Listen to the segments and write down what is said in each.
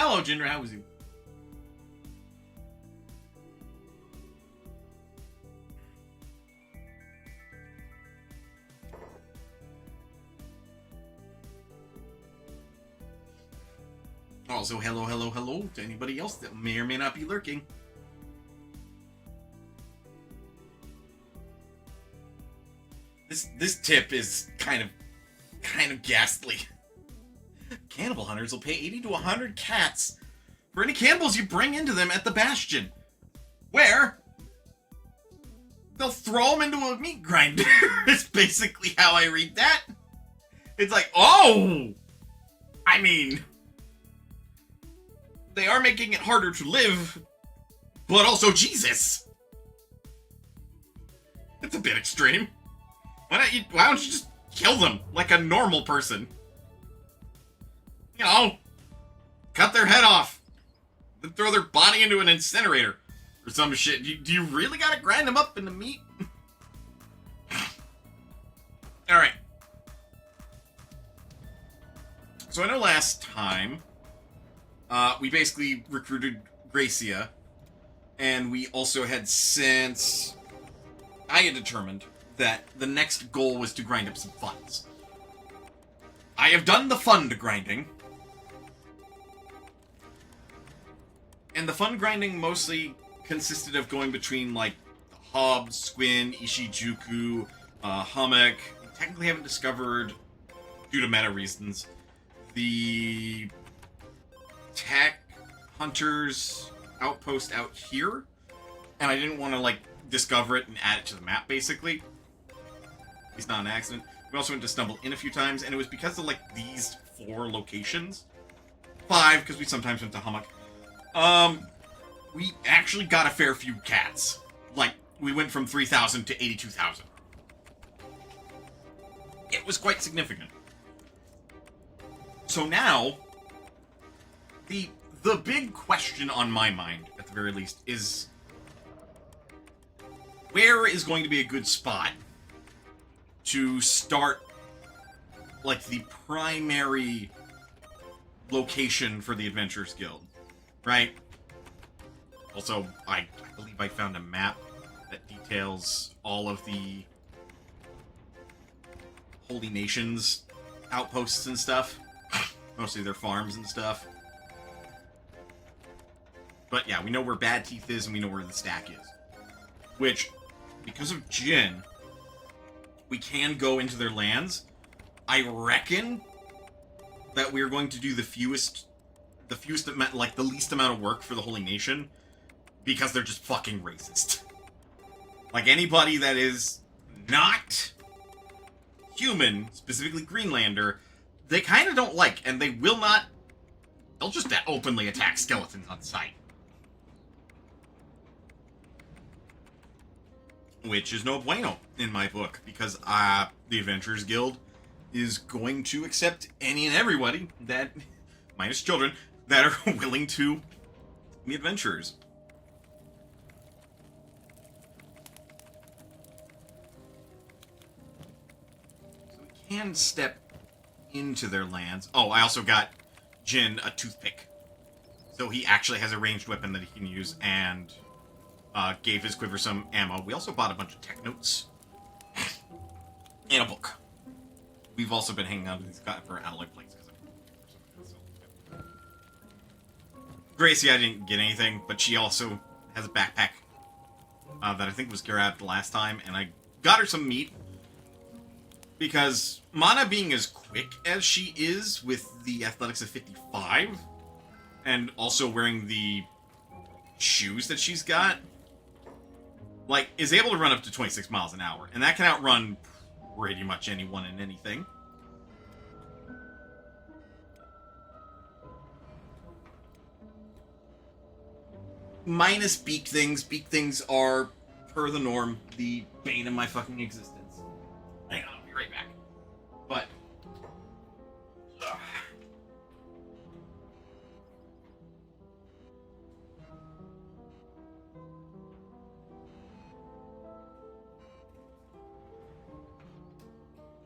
Hello, Jinder. How was you? Also, hello to anybody else that may or may not be lurking. This tip is kind of ghastly. Cannibal hunters will pay 80 to 100 cats for any cannibals you bring into them at the Bastion, where they'll throw them into a meat grinder. It's basically how I read that. It's like, oh! I mean, they are making it harder to live, but also Jesus. It's a bit extreme. Why don't you just kill them like a normal person? You know, cut their head off, then throw their body into an incinerator or some shit. Do you really gotta grind them up into meat? All right. So I know last time we basically recruited Gracia, and we also had since I had determined that the next goal was to grind up some funds. I have done the fund grinding. And the fund grinding mostly consisted of going between, like, the Hub, Squin, Ishijuku, Hummock. We technically haven't discovered, due to meta reasons, the Tech Hunters outpost out here. And I didn't want to, like, discover it and add it to the map, basically. It's not an accident. We also went to Stumble In a few times, and it was because of, like, these 4 locations. 5, because we sometimes went to Hummock. We actually got a fair few cats. Like, we went from 3,000 to 82,000. It was quite significant. So now, the big question on my mind, at the very least, is where is going to be a good spot to start, like, the primary location for the Adventurers Guild, right? Also, I believe I found a map that details all of the Holy Nations outposts and stuff. Mostly their farms and stuff. But yeah, we know where Bad Teeth is and we know where the stack is. Which, because of Jin, we can go into their lands. I reckon that we're going to do the fewest amount, like the least amount of work for the Holy Nation, because they're just fucking racist. Like, anybody that is not human, specifically Greenlander, they kind of don't like, and they will not, they'll just openly attack skeletons on sight. Which is no bueno in my book, because the Adventurers Guild is going to accept any and everybody that, minus children, that are willing to be adventurers. So we can step into their lands. Oh, I also got Jin a toothpick. So he actually has a ranged weapon that he can use, and gave his quiver some ammo. We also bought a bunch of tech notes. And a book. We've also been hanging out with these guys for alloy plates. Gracie, I didn't get anything, but she also has a backpack that I think was grabbed last time, and I got her some meat. Because Mana being as quick as she is with the athletics of 55, and also wearing the shoes that she's got, like, is able to run up to 26 miles an hour. And that can outrun pretty much anyone and anything. Minus beak things. Beak things are, per the norm, the bane of my fucking existence. Hang on, I'll be right back. But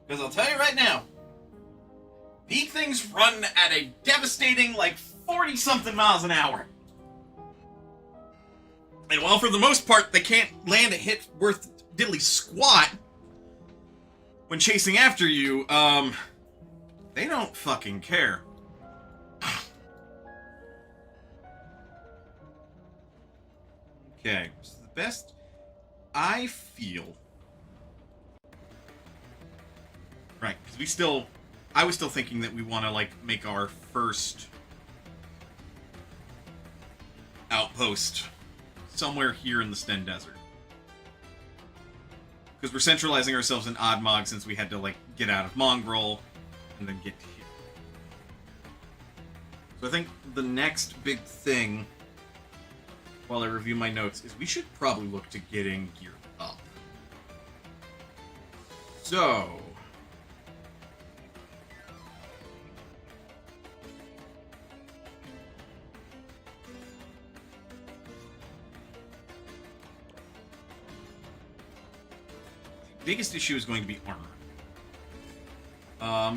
because I'll tell you right now, beak things run at a devastating, like, 40-something miles an hour. And while for the most part they can't land a hit worth diddly squat when chasing after you, they don't fucking care. Okay, so the best I feel... Right, because I was still thinking that we want to, like, make our first outpost somewhere here in the Sten Desert. Because we're centralizing ourselves in Oddmog since we had to, like, get out of Mongrel and then get to here. So I think the next big thing, while I review my notes, is we should probably look to getting geared up. So... biggest issue is going to be armor.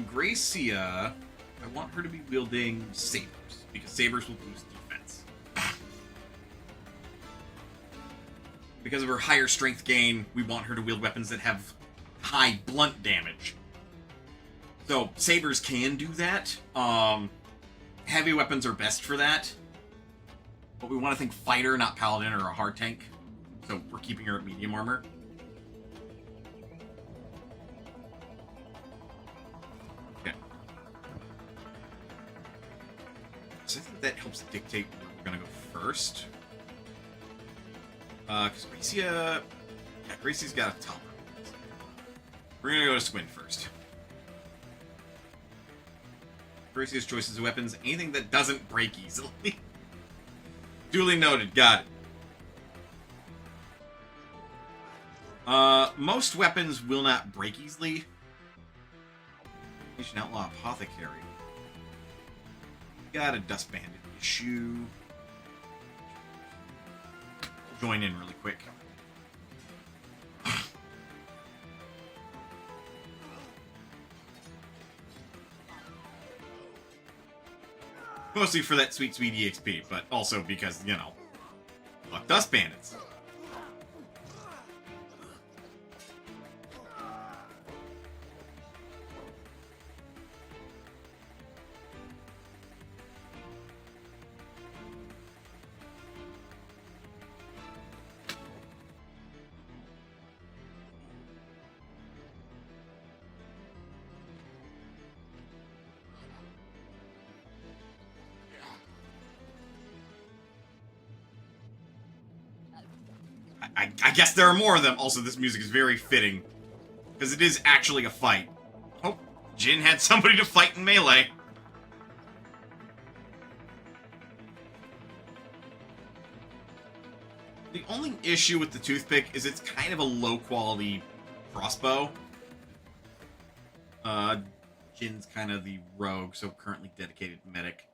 Gracia, I want her to be wielding sabers, because sabers will boost defense. Because of her higher strength gain, we want her to wield weapons that have high blunt damage. So, sabers can do that. Heavy weapons are best for that. But we want to think fighter, not paladin or a hard tank. So, we're keeping her at medium armor. I think that helps dictate where we're going to go first. Because Gracia... Yeah, Gracie's got a top. We're going to go to Squin first. Gracia's choices of weapons. Anything that doesn't break easily. Duly noted. Got it. Most weapons will not break easily. Nation Outlaw Apothecary. Got a Dust Bandit issue. Join in really quick. Mostly for that sweet, sweet EXP, but also because, you know, fuck Dust Bandits. I guess there are more of them. Also, this music is very fitting. Because it is actually a fight. Oh, Jin had somebody to fight in melee. The only issue with the toothpick is it's kind of a low-quality crossbow. Jin's kind of the rogue, so currently dedicated medic.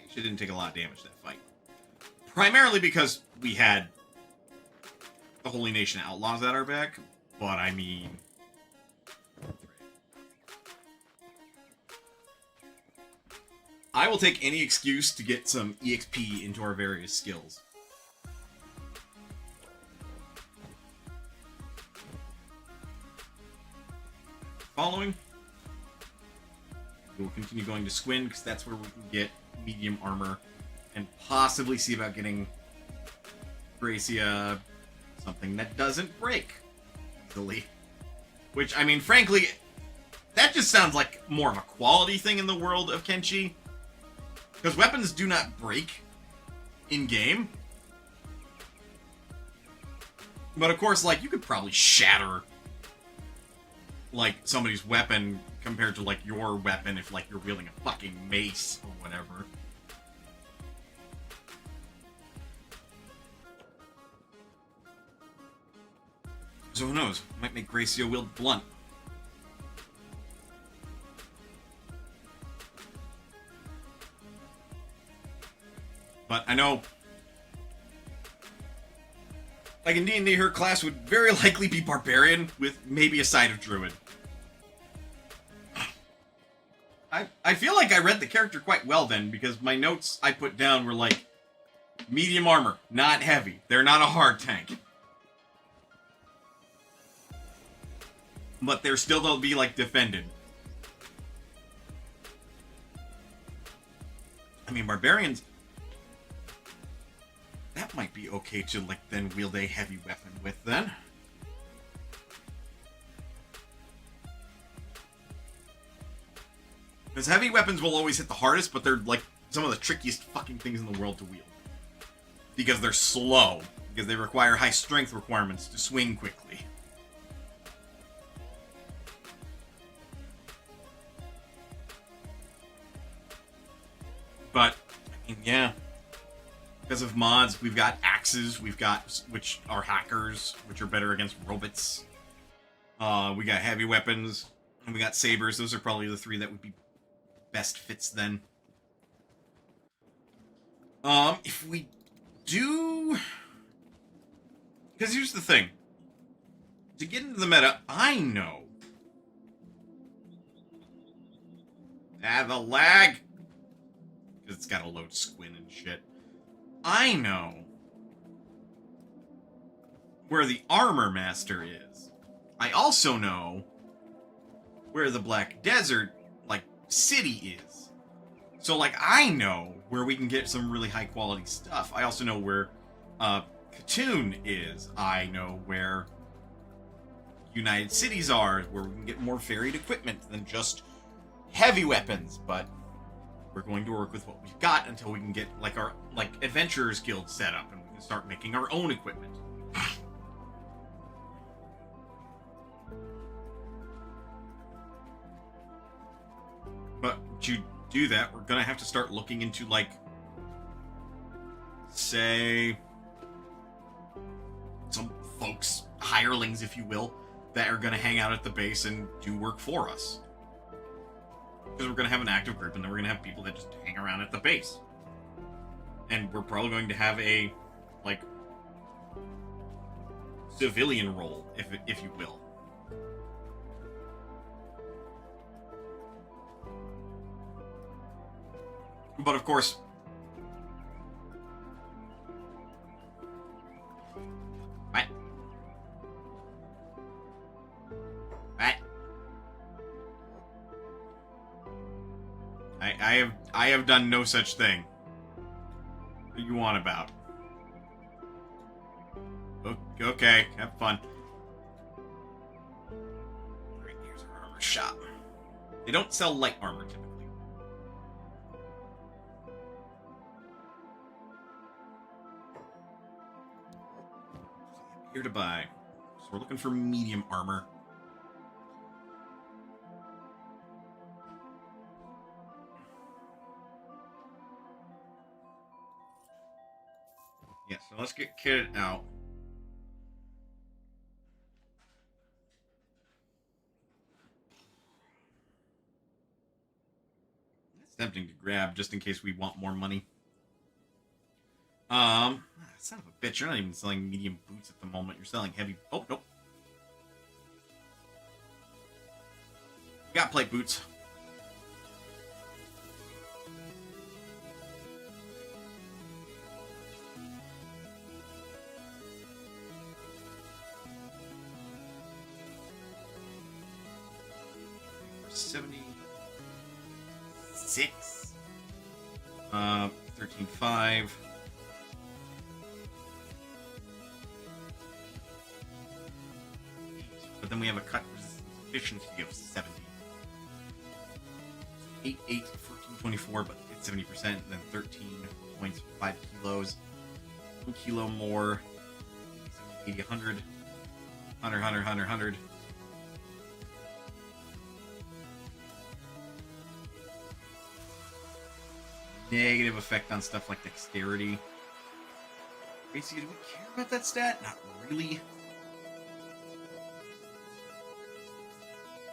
She didn't take a lot of damage that fight. Primarily because we had the Holy Nation Outlaws at our back, but I mean... I will take any excuse to get some EXP into our various skills. Following, we will continue going to Squin, because that's where we can get medium armor, and possibly see about getting Gracia something that doesn't break easily. Which, I mean, frankly, that just sounds like more of a quality thing in the world of Kenshi. Because weapons do not break in-game. But of course, like, you could probably shatter, like, somebody's weapon compared to, like, your weapon if, like, you're wielding a fucking mace or whatever. So who knows? Might make Gracia wield blunt. But I know Like in D&D, her class would very likely be Barbarian with maybe a side of Druid. I feel like I read the character quite well then, because my notes I put down were like, medium armor, not heavy. They're not a hard tank. But they're still, they'll be like defended. I mean, Barbarians, that might be okay to like then wield a heavy weapon with then. Because heavy weapons will always hit the hardest, but they're like some of the trickiest fucking things in the world to wield. Because they're slow. Because they require high strength requirements to swing quickly. But, I mean, yeah. Because of mods, we've got axes, which are hackers, which are better against robots. We got heavy weapons, and we got sabers. Those are probably the three that would be best fits then. If we do... Because here's the thing. To get into the meta, I know. The lag. Because it's got to load squin and shit. I know where the armor master is. I also know where the Black Desert, like, city is. So, like, I know where we can get some really high quality stuff. I also know where Katoon is. I know where United Cities are, where we can get more varied equipment than just heavy weapons, but we're going to work with what we've got until we can get like our Adventurers Guild set up and we can start making our own equipment. But to do that, we're gonna have to start looking into like, say, some folks, hirelings if you will, that are gonna hang out at the base and do work for us. Because we're going to have an active group, and then we're going to have people that just hang around at the base. And we're probably going to have a, like, civilian role, if you will. But, of course... What? What? I have done no such thing. What do you want about? Okay, have fun. Alright, here's our armor shop. They don't sell light armor typically. Here to buy. So we're looking for medium armor. Yeah, so let's get kitted out. That's tempting to grab just in case we want more money. Son of a bitch, you're not even selling medium boots at the moment. You're selling heavy... Oh, nope. We got plate boots. $76. 13.5. But then we have a cut resistance efficiency of 70. 8, 1424, but it's 70%, then 13 points, 5 kilos. 1 kilo more. 80, 100. 100. Negative effect on stuff like dexterity. Basically, do we care about that stat? Not really.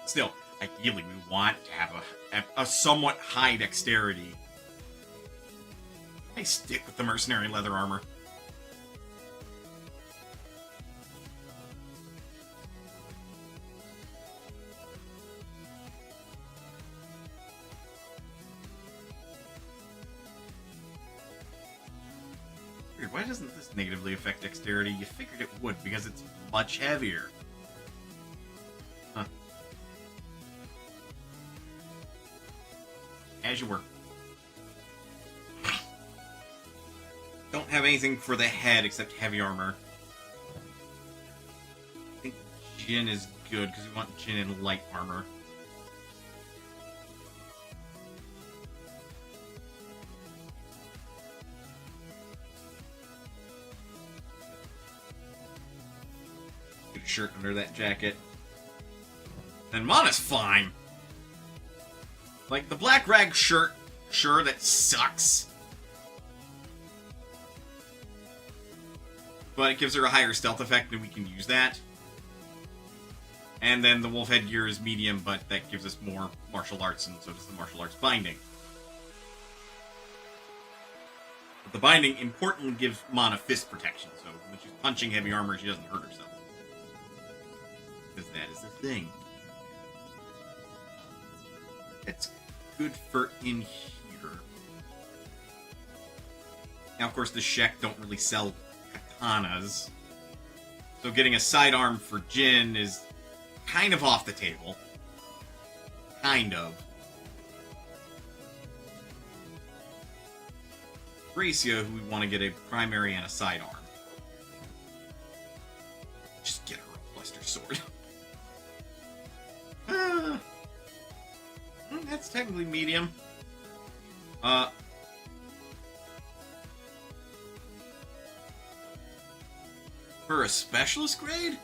Still, ideally, we want to have a somewhat high dexterity. I stick with the mercenary leather armor. Weird, why doesn't this negatively affect dexterity? You figured it would, because it's much heavier. Huh. As you were. Don't have anything for the head except heavy armor. I think Jin is good, because we want Jin in light armor. Get a shirt under that jacket. And Mana's fine. Like, the black rag shirt, sure, that sucks. But it gives her a higher stealth effect, and we can use that. And then the wolf headgear is medium, but that gives us more martial arts, and so does the martial arts binding. But the binding importantly gives Mana fist protection, so when she's punching heavy armor, she doesn't hurt herself. Because that is the thing. It's good for in here. Now, of course, the shek don't really sell katanas, so getting a sidearm for Jin is kind of off the table. Kind of. Gracia, who we want to get a primary and a sidearm. Just get her a Buster Sword. That's technically medium. For a specialist grade?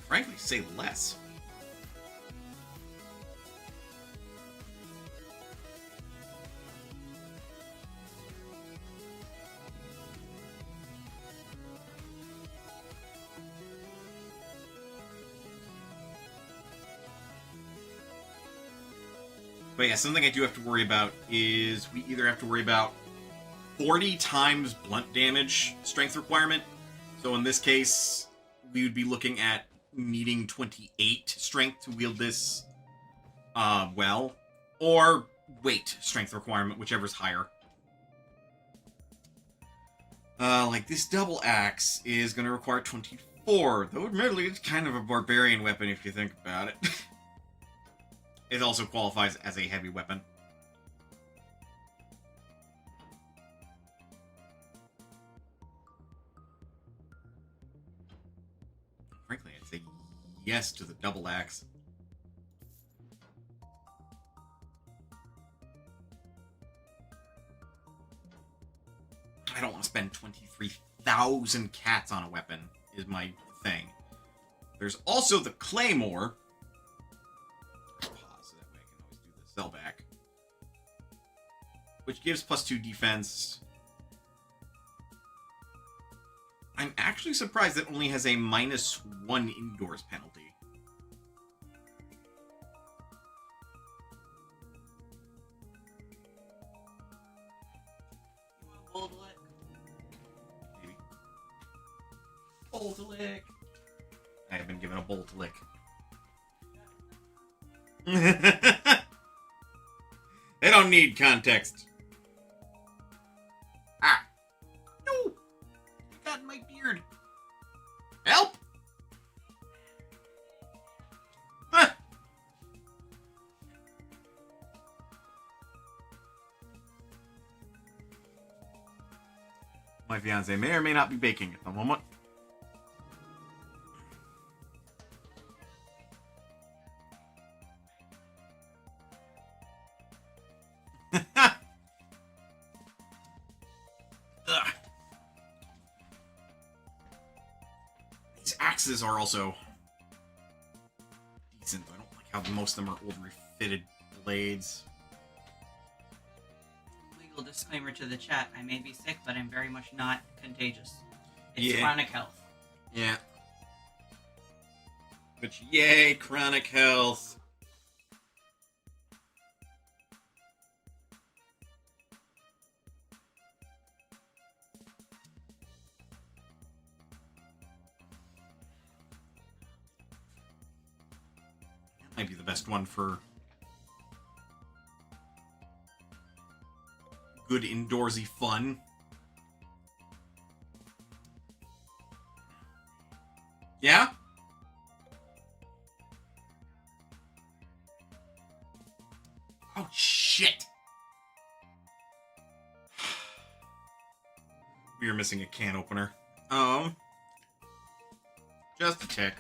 Frankly, say less. But yeah, something I do have to worry about is we either have to worry about 40 times blunt damage strength requirement. So in this case, we would be looking at needing 28 strength to wield this well. Or weight strength requirement, whichever's higher. Like this double axe is going to require 24. Though admittedly, it's kind of a barbarian weapon if you think about it. It also qualifies as a heavy weapon. Frankly, I'd say yes to the double axe. I don't want to spend 23,000 cats on a weapon, is my thing. There's also the claymore. Back, which gives +2 defense. I'm actually surprised that it only has a -1 indoors penalty. Maybe. Bolt to lick. I have been given a bolt to lick. They don't need context. Ah. No! I got in my beard. Help! Huh. My fiance may or may not be baking at the moment. These axes are also decent. I don't like how most of them are old refitted blades. Legal disclaimer to the chat. I may be sick, but I'm very much not contagious. It's chronic health. Yeah. Which, yay, chronic health. Might be the best one for good indoorsy fun. Yeah? Oh, shit. We are missing a can opener. Just a tick.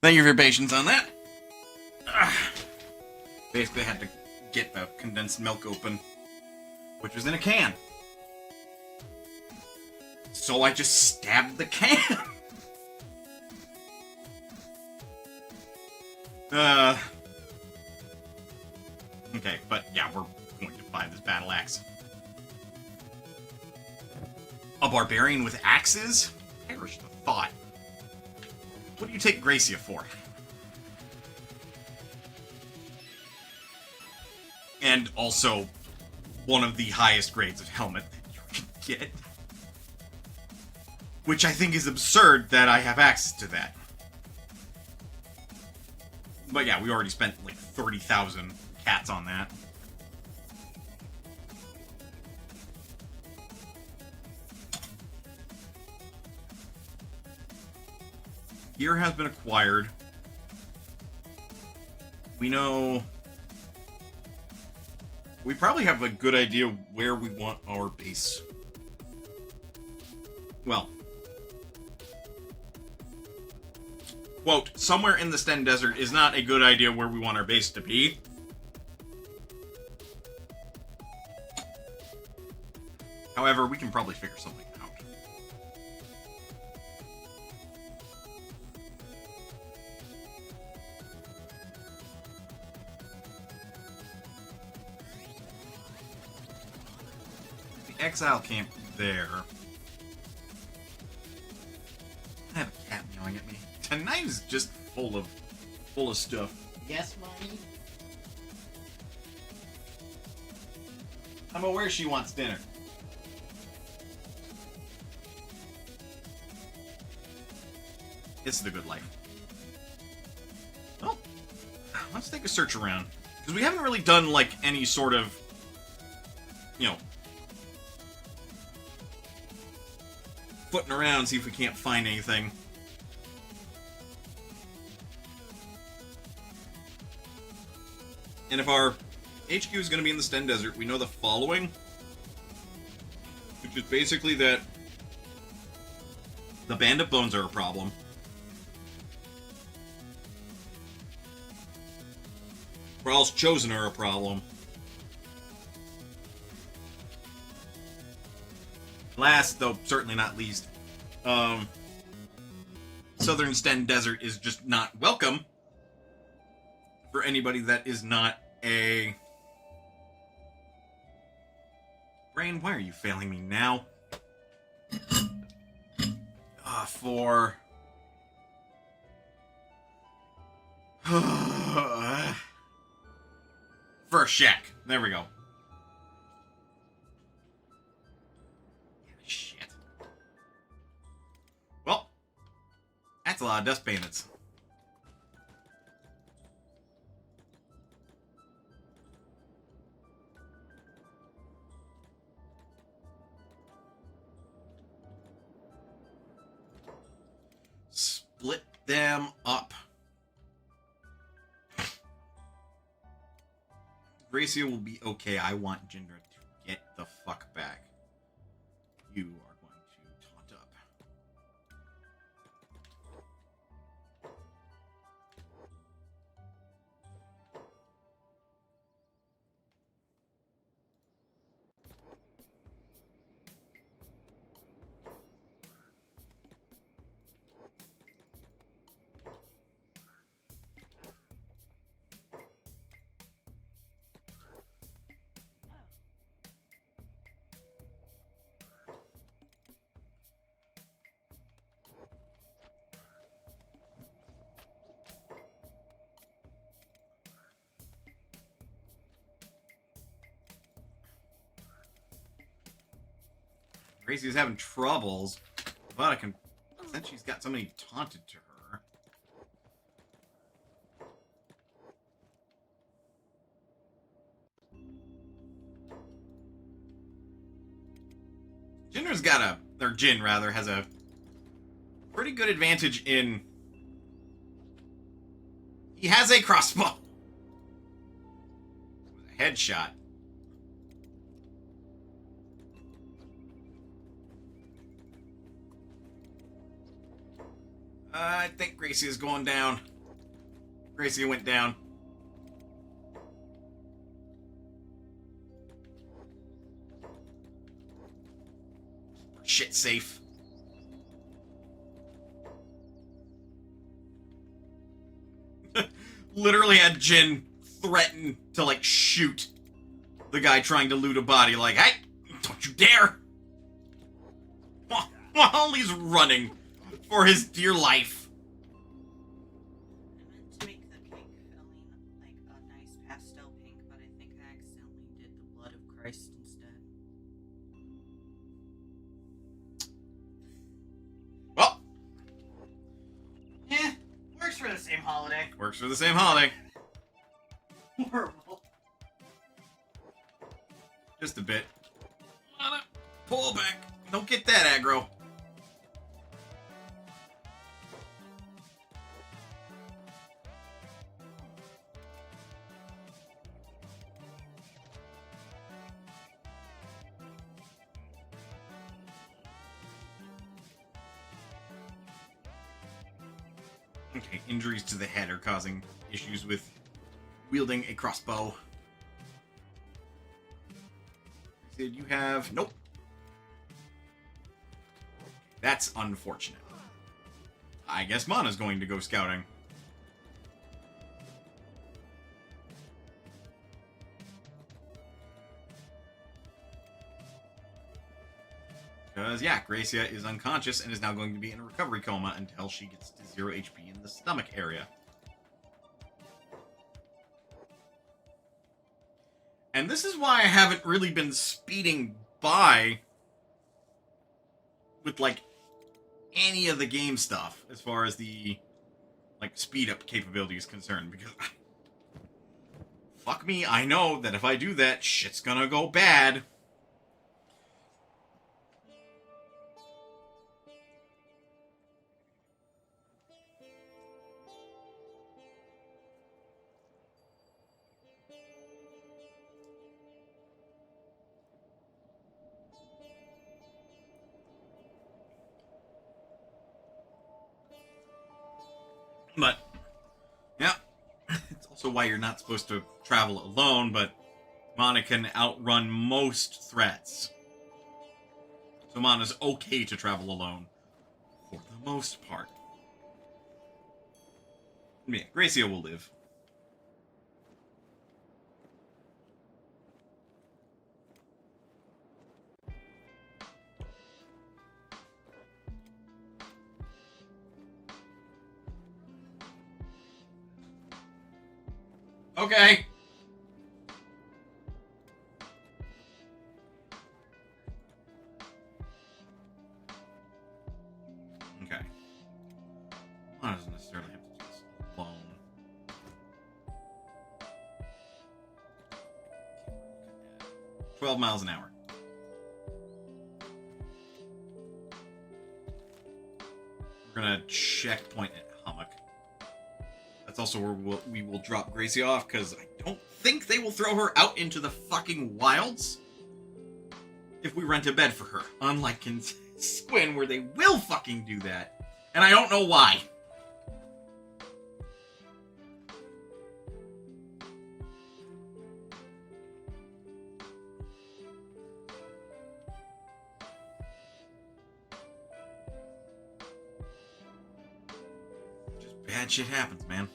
Thank you for your patience on that. Basically, I had to get the condensed milk open, which was in a can. So I just stabbed the can. Okay, but yeah, we're going to buy this battle axe. A barbarian with axes? Perish the thought. What do you take Gracia for? And also, one of the highest grades of helmet that you can get. Which I think is absurd that I have access to that. But yeah, we already spent like 30,000 cats on that. Gear has been acquired. We know... We probably have a good idea where we want our base. Well... Quote, somewhere in the Sten Desert is not a good idea where we want our base to be. However, we can probably figure something out. The exile camp there. I have a cat meowing at me. Tonight is just full of stuff. Yes, mommy. I'm aware she wants dinner. It's the good life. Well, let's take a search around. Because we haven't really done, like, any sort of, you know, footing around, see if we can't find anything. And if our HQ is going to be in the Sten Desert, we know the following. Which is basically that the Band of Bones are a problem. Thrall's Chosen are a problem. Last, though certainly not least, Southern Sten Desert is just not welcome for anybody that is not a... Brain, why are you failing me now? For... for a shek. There we go. Shit. Well, that's a lot of dust bandits. Split them up. Gracia will be okay. I want Jindra to get the fuck back. You are going to taunt up. Gracie's having troubles, but I can... Since she's got somebody taunted to her... Jinra's got a... Or Jin, rather, has a pretty good advantage in... He has a crossbow! It was a headshot. I think Gracie is going down. Gracie went down. Shit safe. Literally had Jin threaten to, like, shoot the guy trying to loot a body. Like, hey, don't you dare! While he's running for his dear life. I meant to make the cake filling like a nice pastel pink, but I think I accidentally did the blood of Christ instead. Well. Eh, works for the same holiday. Works for the same holiday. Horrible. Just a bit. Pull back. Don't get that aggro. Okay, injuries to the head are causing issues with wielding a crossbow. Did you have... Nope. That's unfortunate. I guess Mana's going to go scouting. Because, yeah, Gracia is unconscious and is now going to be in a recovery coma until she gets to 0 HP in the stomach area. And this is why I haven't really been speeding by with, like, any of the game stuff as far as the like speed up capability is concerned, because fuck me, I know that if I do that, shit's gonna go bad. But, yeah, it's also why you're not supposed to travel alone, but Mana can outrun most threats. So Mana's okay to travel alone, for the most part. Yeah, Gracia will live. Okay. Okay. Mana doesn't necessarily have to do this alone. 12 miles an hour. We're gonna checkpoint at Hummock. That's also where we will drop Gracie off, because I don't think they will throw her out into the fucking wilds if we rent a bed for her. Unlike in Squin, where they will fucking do that. And I don't know why. Just bad shit happens, man.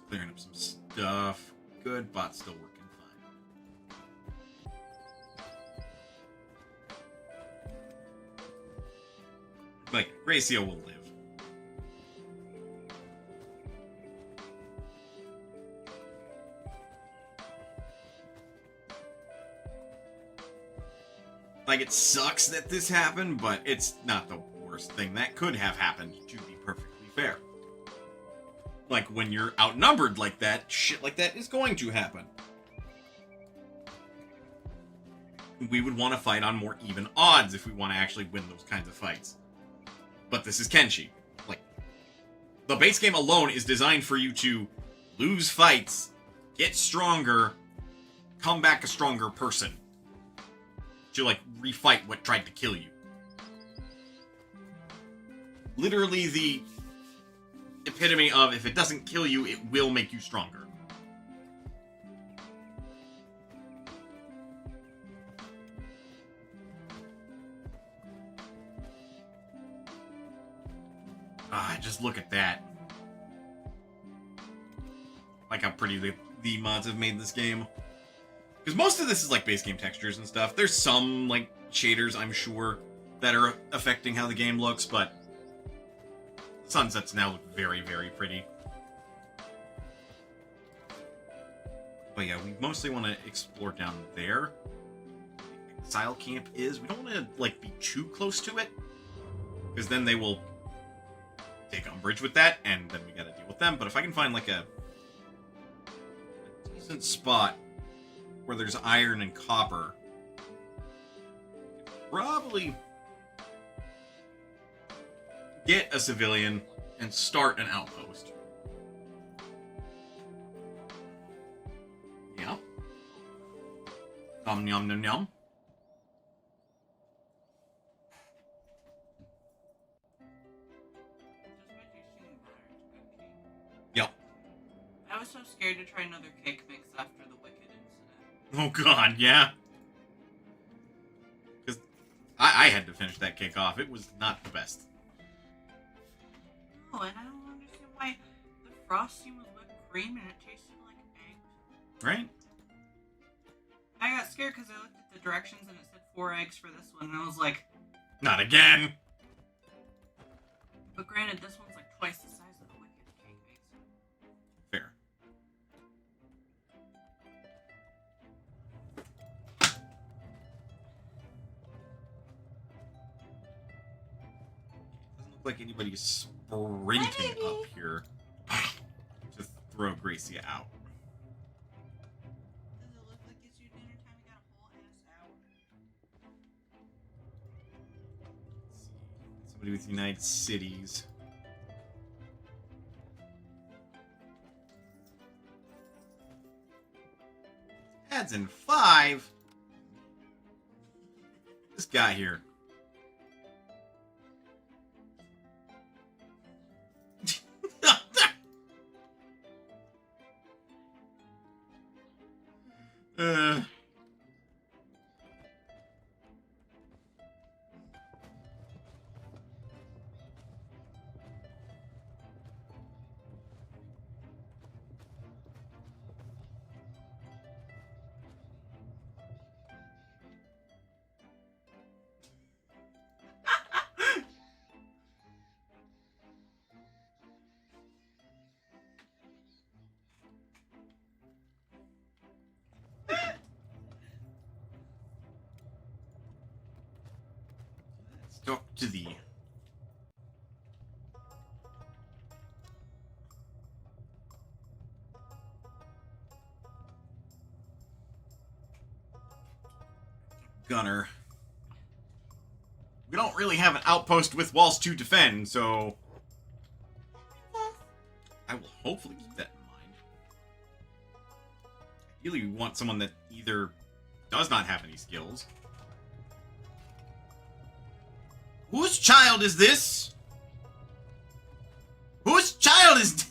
Clearing up some stuff. Good, bot's still working fine. Like, Gracia will live. Like, it sucks that this happened, but it's not the worst thing that could have happened, to be perfectly fair. Like, when you're outnumbered like that, shit like that is going to happen. We would want to fight on more even odds if we want to actually win those kinds of fights. But this is Kenshi. Like, the base game alone is designed for you to lose fights, get stronger, come back a stronger person. To, like, refight what tried to kill you. Literally the epitome of, if it doesn't kill you, it will make you stronger. Ah, just look at that. Like how pretty the mods have made this game. Because most of this is like base game textures and stuff. There's some like shaders, I'm sure, that are affecting how the game looks, but sunsets now look very, very pretty. But yeah, we mostly want to explore down there. Exile camp is. We don't want to like be too close to it, because then they will take umbrage with that, and then we got to deal with them. But if I can find like a decent spot where there's iron and copper, probably get a civilian and start an outpost. Yeah. Nom nom nom nom. Yep. I was so scared to try another cake mix after the Wicked incident. Oh god, yeah. Because I had to finish that cake off. It was not the best. Oh, and I don't understand why the frosting was whipped cream and it tasted like eggs. right? I got scared because I looked at the directions and it said 4 eggs for this one, and I was like, Not again! but granted, this one's like twice the size of the Wicked Cake Base. Fair. Doesn't look like anybody's sprinting up here to throw Gracia out. Does it look like it's your dinner time? We got a whole ass hour. Let's see. Somebody with United Cities. Ads in 5. This guy here. uh. Let's talk to the gunner. We don't really have an outpost with walls to defend, so I will hopefully keep that in mind. Ideally, we want someone that either does not have any skills. Whose child is this? Whose child is this?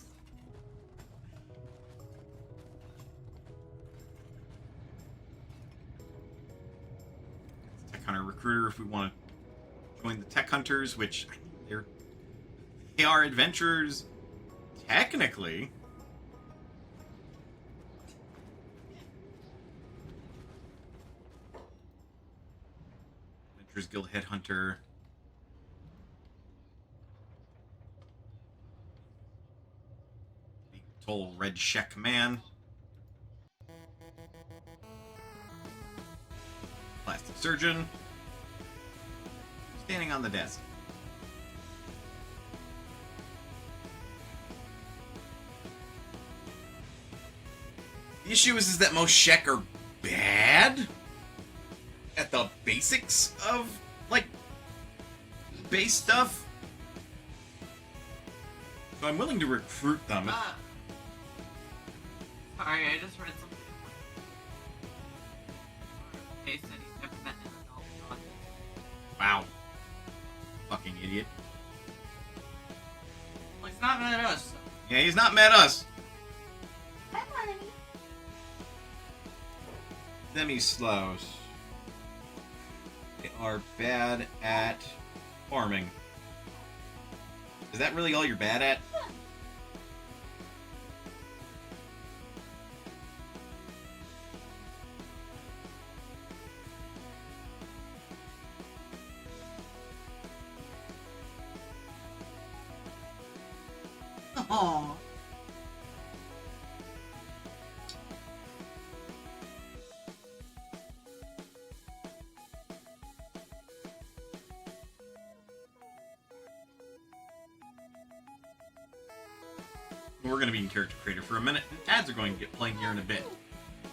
Tech Hunter Recruiter if we want to join the Tech Hunters, which I think they are adventurers technically. Adventurers Guild Headhunter. The Toll Red Shek Man. Plastic Surgeon. Standing on the desk. The issue is that most Shek are bad at the basics of, like, base stuff. So I'm willing to recruit them. Sorry, I just read something. They said he's never met an adult dog. Wow. Fucking idiot. Well, he's not mad at us. Yeah, he's not met us. Hi, Mommy. Demi-slows. They are bad at farming. Is that really all you're bad at? Aww. We're going to be in Character Creator for a minute, and ads are going to get playing here in a bit.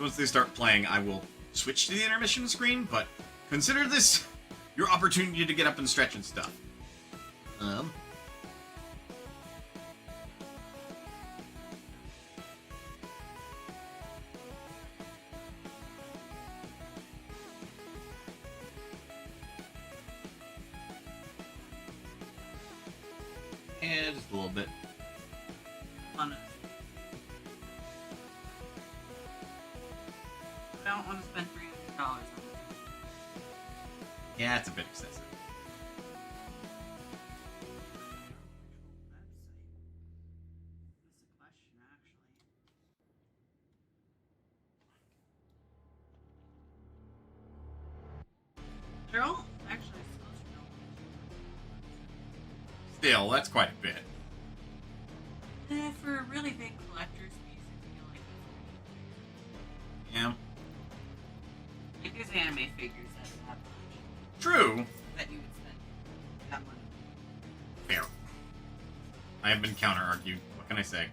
Once they start playing, I will switch to the intermission screen, but consider this your opportunity to get up and stretch and stuff. And just a little bit. On it. I don't want to spend $300 on this. Yeah, it's a bit excessive. That's a question, actually. They're all actually supposed to know. Still, that's quite a bit. For a really big collector's piece, I feel like it's Yeah. like there's anime figures that have that much True. that you would spend that money. Fair. I have been counter-argued. What can I say?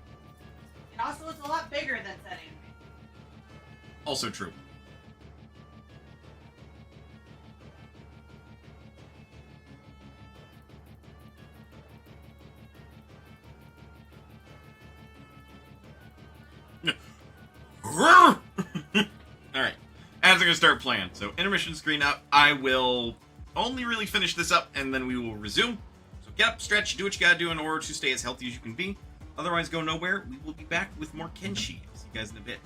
And also, it's a lot bigger than said anime. Also true. Alright. As I'm going to start playing. So, intermission screen up. I will only really finish this up, and then we will resume. So, get up, stretch, do what you gotta do in order to stay as healthy as you can be. Otherwise, go nowhere. We will be back with more Kenshi. I'll see you guys in a bit.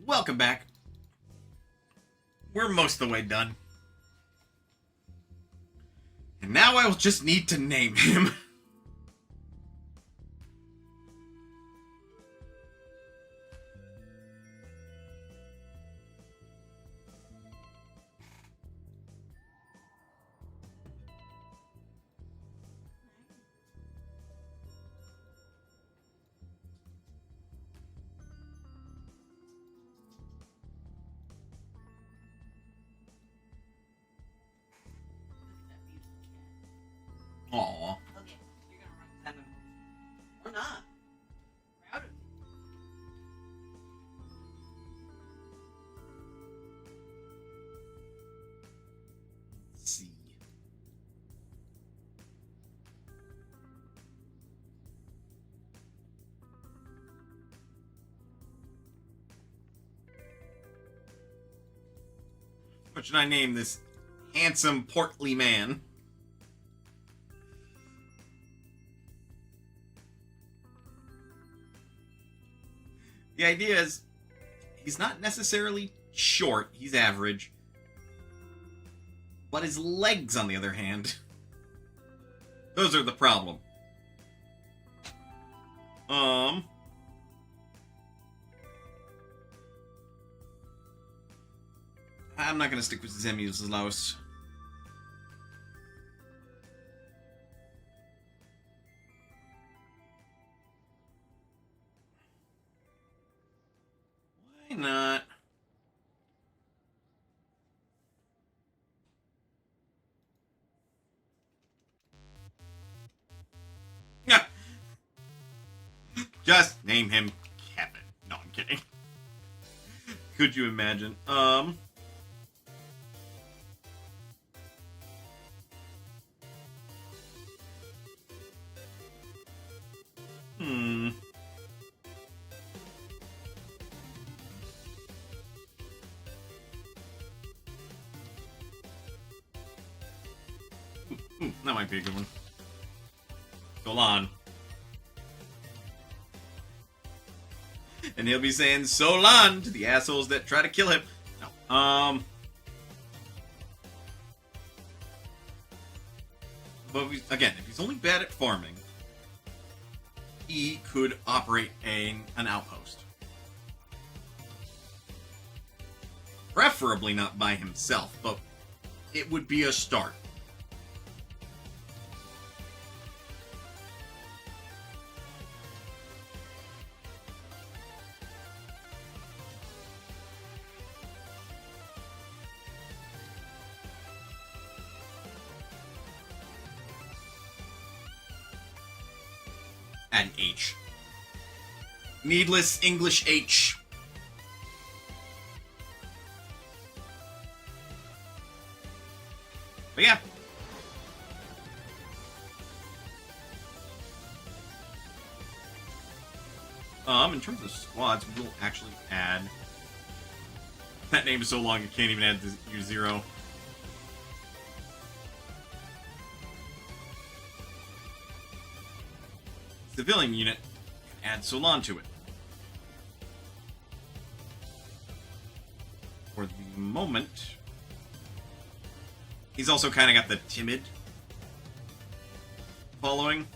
Welcome back. We're most of the way done. And now I will just need to name him. Aw. Okay, you're gonna run that move. Or not. Proud of you. Let's see. What should I name this handsome, portly man? The idea is, he's not necessarily short, he's average. But his legs, on the other hand, those are the problem. I'm not gonna stick with Zemislaus. Why not? Yeah. Just name him Kevin. No, I'm kidding. Could you imagine? That might be a good one. Golan. And he'll be saying Solan to the assholes that try to kill him. No. But again, if he's only bad at farming, he could operate an outpost. Preferably not by himself, but it would be a start. Add an H. Needless English H. But yeah. In terms of squads, we will actually add... That name is so long, you can't even add your 0. Civilian unit, add Solan to it. For the moment, he's also kind of got the timid following.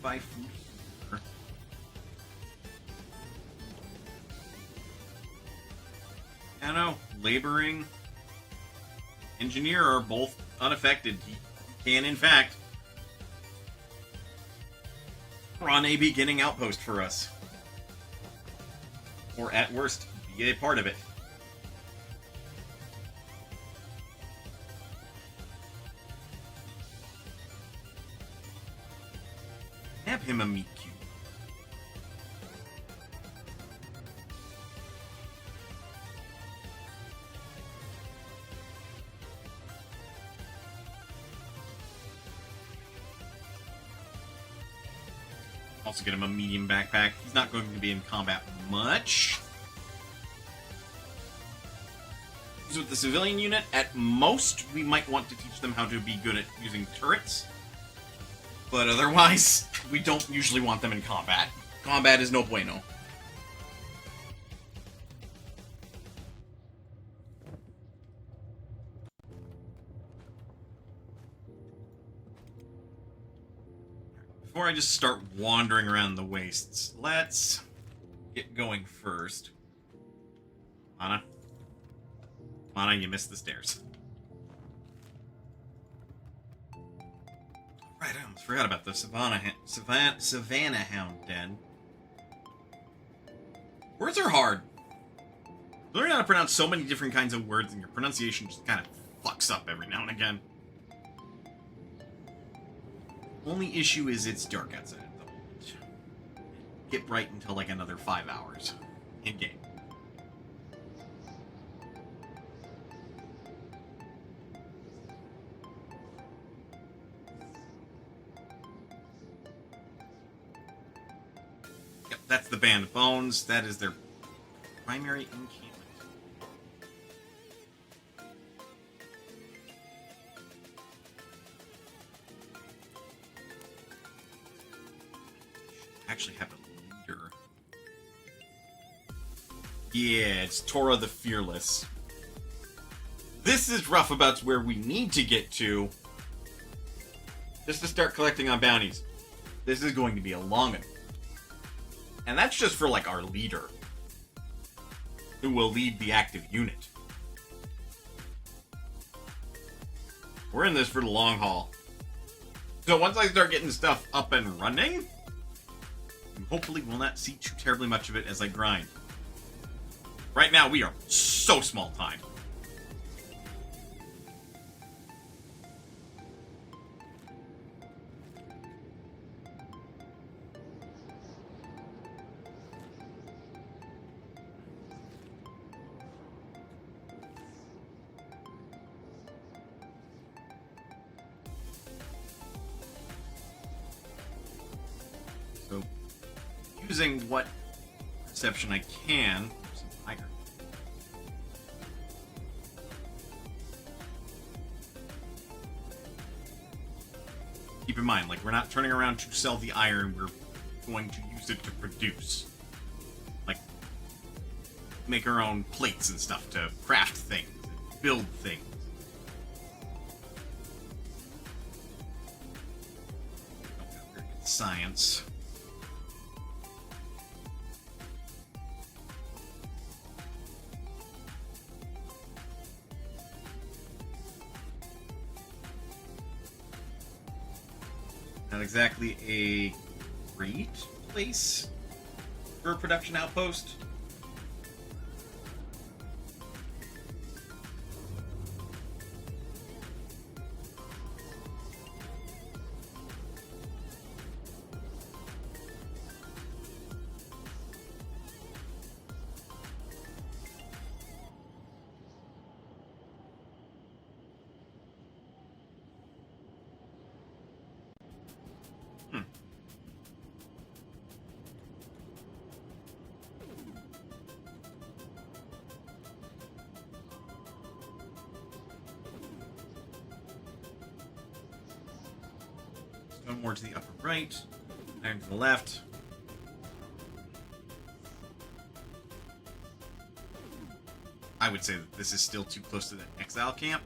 Buy food here. I don't know, laboring, engineer are both unaffected. He can, in fact, run a beginning outpost for us. Or at worst, be a part of it. Have him a meet cute. Also get him a medium backpack. He's not going to be in combat much. So with the civilian unit, at most, we might want to teach them how to be good at using turrets. But otherwise, we don't usually want them in combat. Combat is no bueno. Before I just start wandering around the wastes, let's get going first. Mana, you missed the stairs. Right, I almost forgot about the Savannah Hound Den. Words are hard. Learning how to pronounce so many different kinds of words, and your pronunciation just kind of fucks up every now and again. Only issue is it's dark outside at the moment. Get bright until like another 5 hours in game. Yep, that's the Band of Bones. That is their primary encampment. Actually have a leader. Yeah, it's Tora the Fearless. This is rough about where we need to get to just to start collecting on bounties. This is going to be a long one. And that's just for like our leader, who will lead the active unit. We're in this for the long haul. So once I start getting stuff up and running, hopefully will not see too terribly much of it as I grind. Right now, we are so small time. So, using what perception I can, some iron. Keep in mind, like, we're not turning around to sell the iron, we're going to use it to produce. Like, make our own plates and stuff to craft things, build things. Don't have very good science. Not exactly a great place for a production outpost. One more to the upper right, iron to the left. I would say that this is still too close to the exile camp.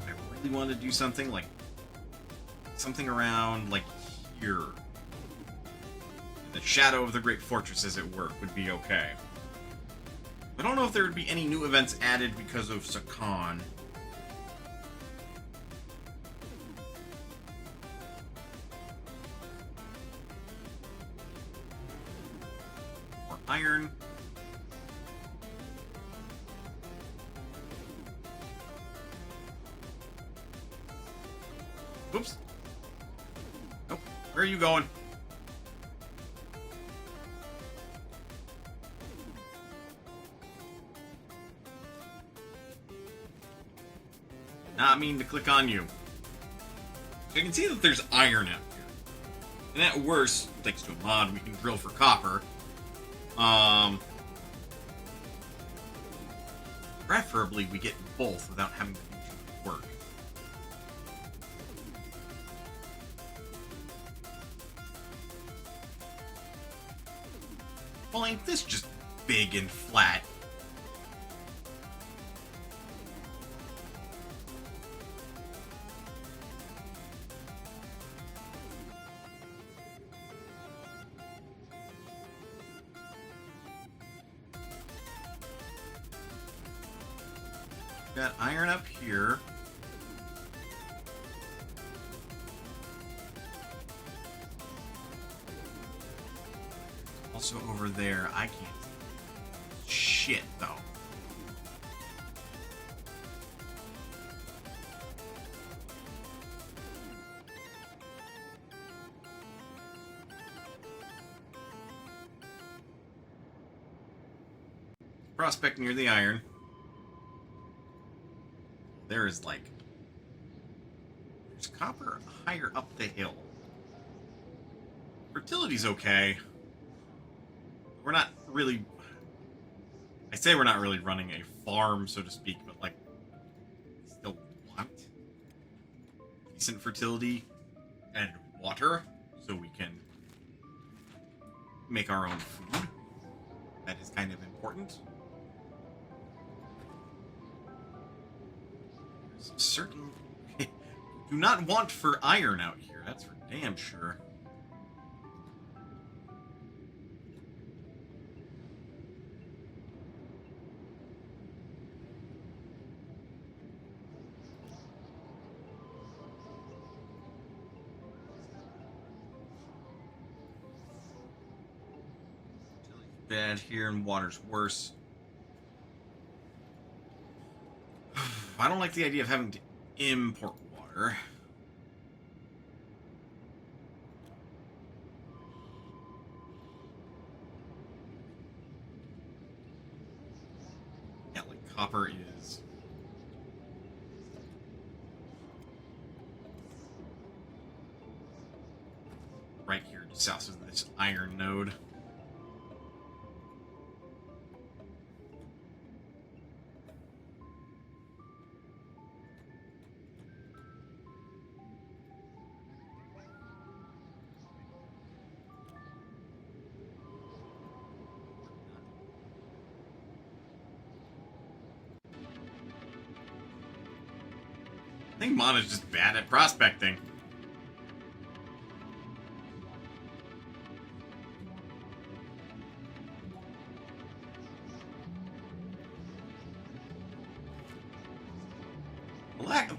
I really want to do something like around like here. The shadow of the Great Fortress, as it were, would be okay. I don't know if there would be any new events added because of Sakan. Iron. Oops. Nope. Where are you going? Not mean to click on you. So you can see that there's iron out here. And at worst, thanks to a mod, we can drill for copper. Preferably we get both without having to do too much work. Well, ain't this just big and flat? Got iron up here. Also over there, I can't see shit though. Prospect near the iron. There is like... There's copper higher up the hill. Fertility's okay. We're not really... I say we're not really running a farm, so to speak, but like... We still want decent fertility and water, so we can make our own food. That is kind of important. Certain do not want for iron out here, that's for damn sure. Bad here and water's worse. I don't like the idea of having to import water. Yeah, like copper is... right here, just south of this iron node. I think Mana's just bad at prospecting.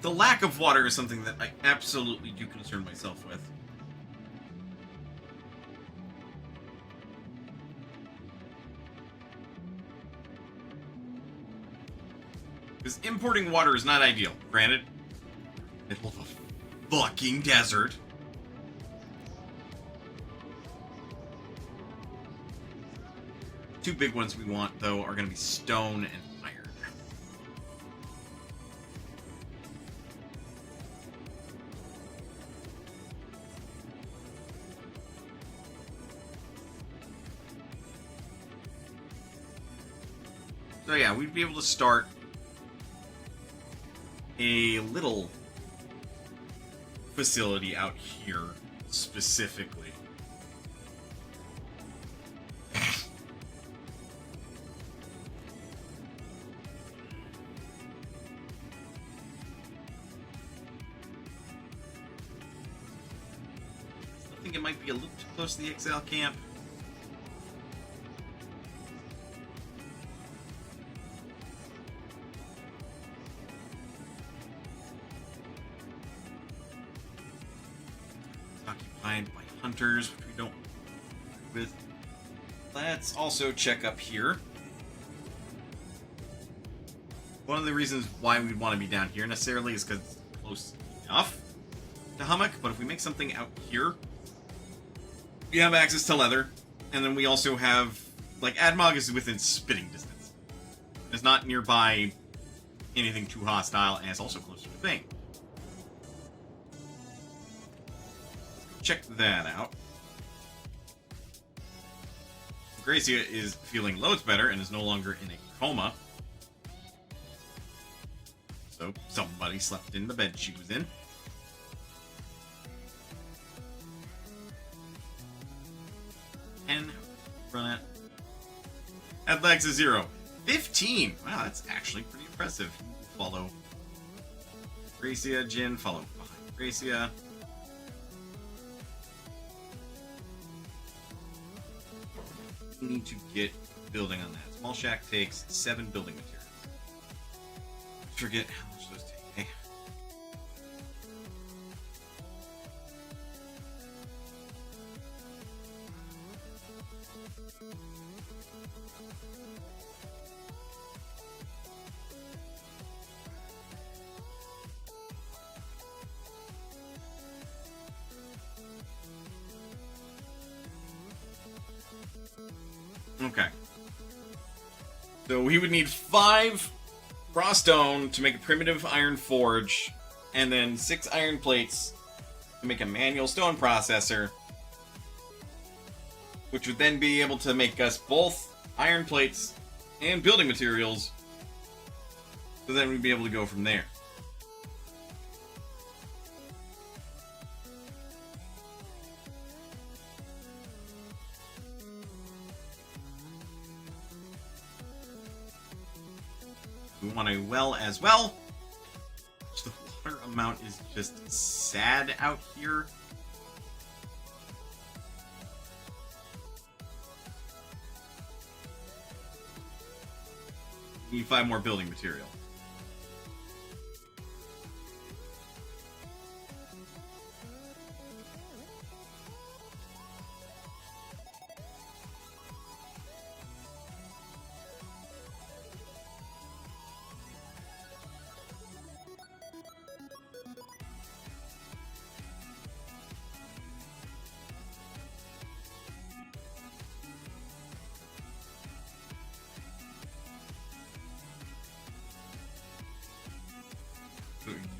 The lack of water is something that I absolutely do concern myself with. Because importing water is not ideal, granted. Middle of a fucking desert. Two big ones we want, though, are going to be stone and iron. So yeah, we'd be able to start a little facility out here specifically. I think it might be a little too close to the exile camp. Occupied by hunters, which we don't with. Let's also check up here. One of the reasons why we'd want to be down here necessarily is because it's close enough to Hummock, but if we make something out here, we have access to leather, and then we also have, like, Admog is within spitting distance. It's not nearby anything too hostile, and it's also closer to Bane. Check that out. Gracia is feeling loads better and is no longer in a coma. So somebody slept in the bed she was in. And run at Athletics is 0. 15! Wow, that's actually pretty impressive. Follow Gracia, Jin, follow behind Gracia. We need to get building on that. Small shack takes 7 building materials. Forget how much those take, eh? Okay. So we would need 5 raw stone to make a primitive iron forge, and then 6 iron plates to make a manual stone processor, which would then be able to make us both iron plates and building materials, so then we'd be able to go from there. We want a well as well. The water amount is just sad out here. We need 5 more building material.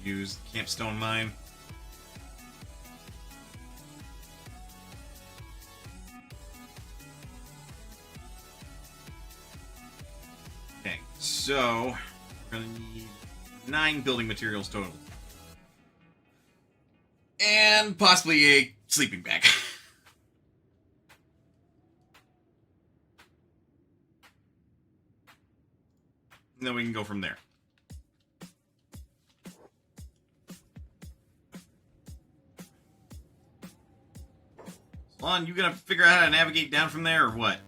Use Campstone Mine. Okay, so we're gonna need 9 building materials total. And possibly a sleeping bag. And then we can go from there. Lon, you gonna figure out how to navigate down from there, or what?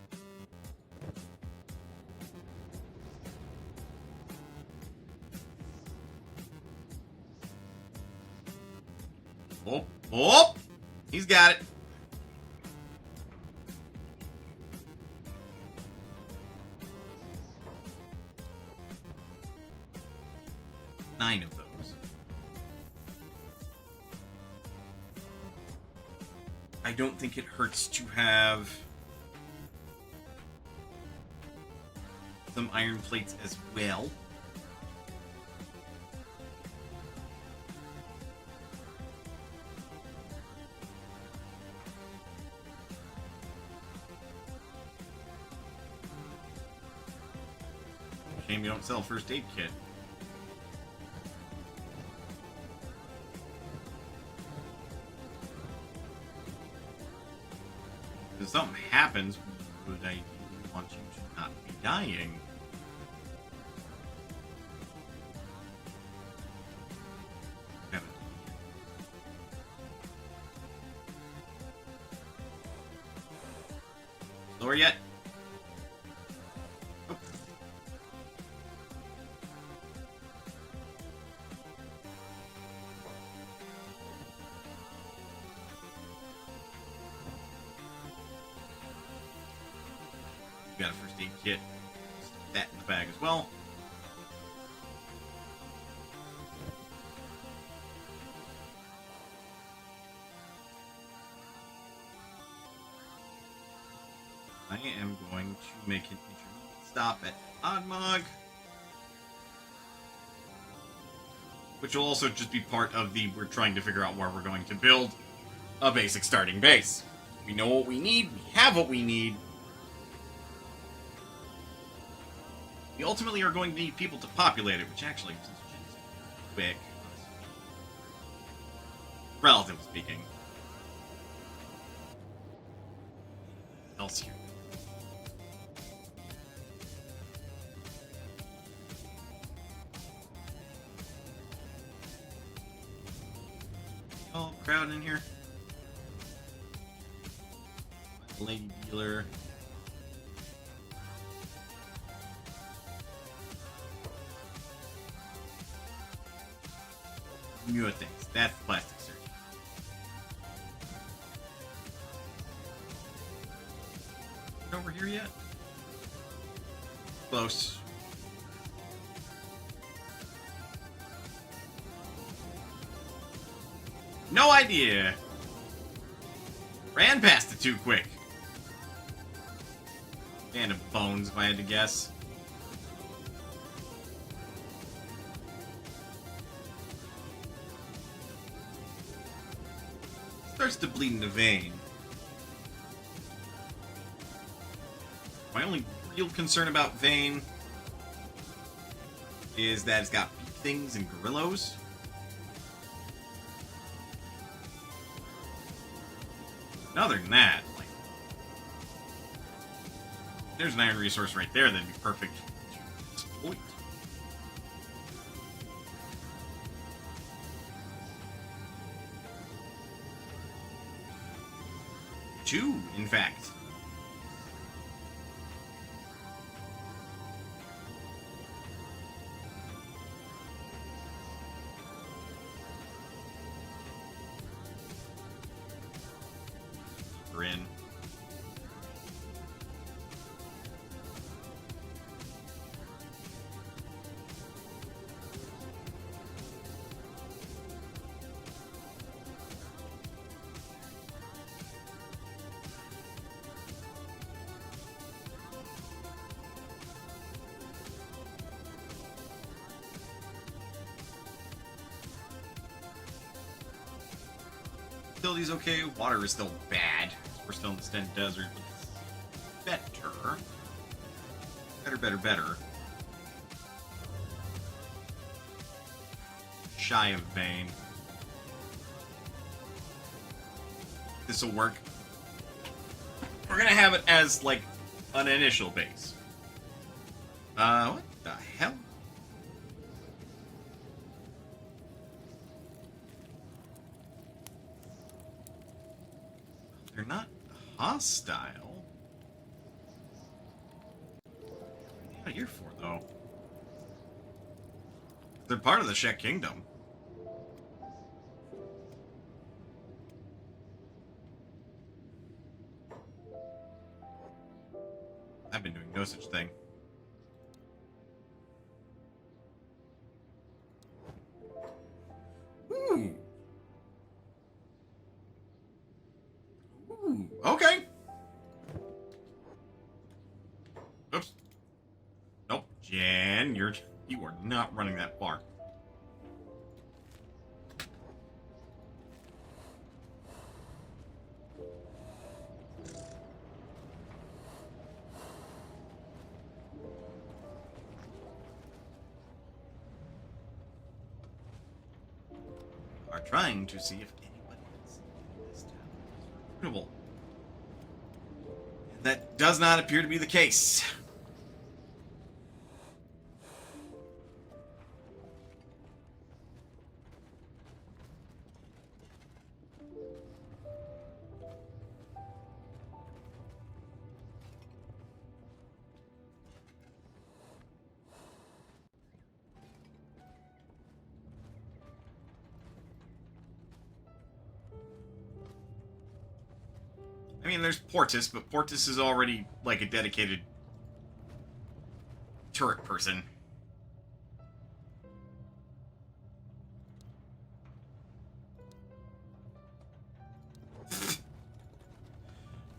Oh, oh! He's got it. Nine of those. I don't think it hurts to have some iron plates as well. Shame you don't sell a first aid kit. If something happens, would I want you to not be dying? Haven't. Lower yet? Oh. Got a first aid kit. Stick that in the bag as well. I am going to make an intermediate stop at Oddmog, which will also just be part of the we're trying to figure out where we're going to build a basic starting base. We know what we need, we have what we need. We ultimately are going to need people to populate it, which actually is quick, relatively speaking. Else here. all crowd in here. Lady dealer. Newer things. That's plastic surgery. Over here yet? Close. No idea. Ran past it too quick. And of bones, if I had to guess. Starts to bleed in the vein. My only real concern about vein is that it's got beak things and gorillos. And other than that, like, there's an iron resource right there that'd be perfect to exploit. Two, in fact. We're in. Utility's okay. Water is still bad. We're still in the Sten Desert. But it's better. Better. Shy of Bane. This'll work. We're gonna have it as, like, an initial base. What the hell? They're not hostile. What are they out here for, though? They're part of the Shek Kingdom. I've been doing no such thing. Ooh. Ooh, okay. Oops. Nope. Jan, you are not running that far. Are trying to see if anybody else in this town is recruitable. That does not appear to be the case. I mean, there's Portis, but Portis is already, like, a dedicated turret person.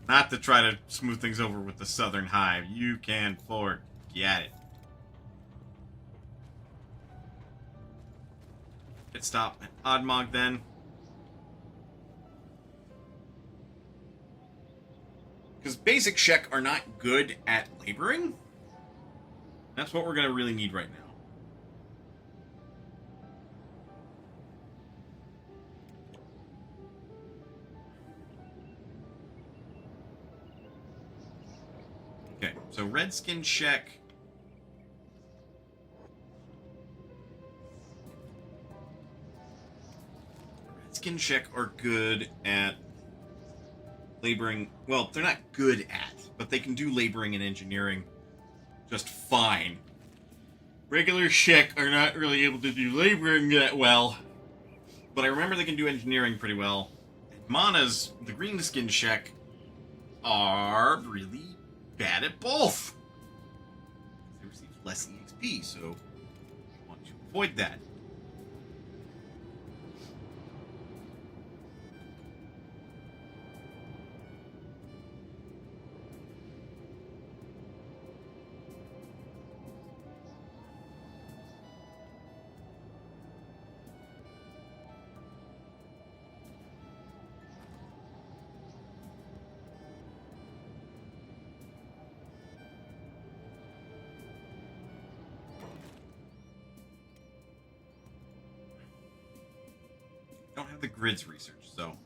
Not to try to smooth things over with the Southern Hive. You can forget it. Pit stop at Oddmog, then. Because basic Shek are not good at laboring. That's what we're going to really need right now. Okay, so Redskin Shek. skin shek are good at laboring. Well, they're not good at, but they can do laboring and engineering just fine. Regular shek are not really able to do laboring that well, but I remember they can do engineering pretty well. And Mana's, the green skin shek, are really bad at both. They receive less EXP, so you want to avoid that. Don't have the grids research, so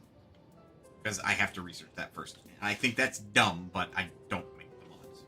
because I have to research that first. And I think that's dumb, but I don't make the mods.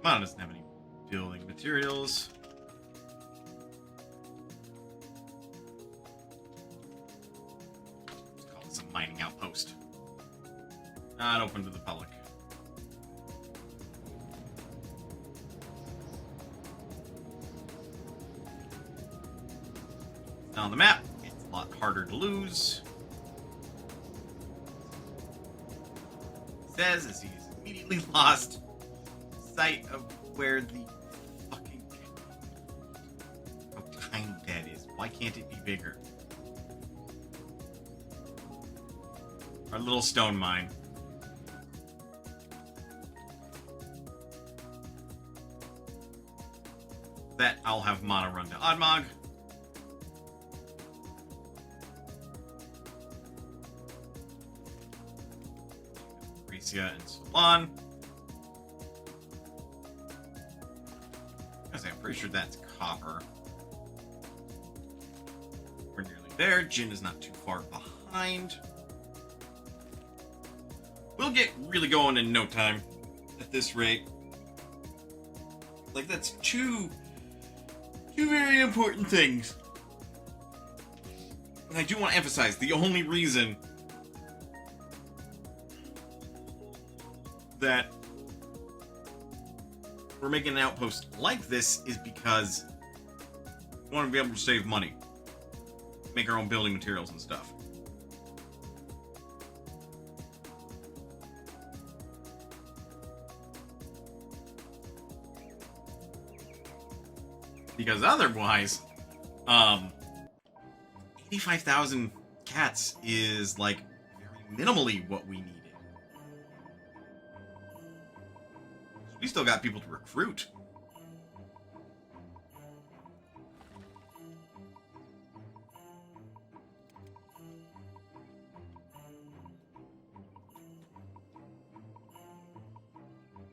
Mana doesn't have any building materials. Let's call this a mining outpost. Not open to the public. On the map, it's a lot harder to lose. It says as he's immediately lost sight of where the fucking... how tiny that is. Why can't it be bigger? Our little stone mine. That I'll have Mana run to Oddmog. Ricia and Solon. I'm pretty sure that's copper. We're nearly there. Jin is not too far behind. We'll get really going in no time at this rate. Like, that's two very important things. And I do want to emphasize, the only reason that we're making an outpost like this is because we want to be able to save money. Make our own building materials and stuff. Because otherwise, 85,000 cats is like very minimally what we needed. We still got people to recruit.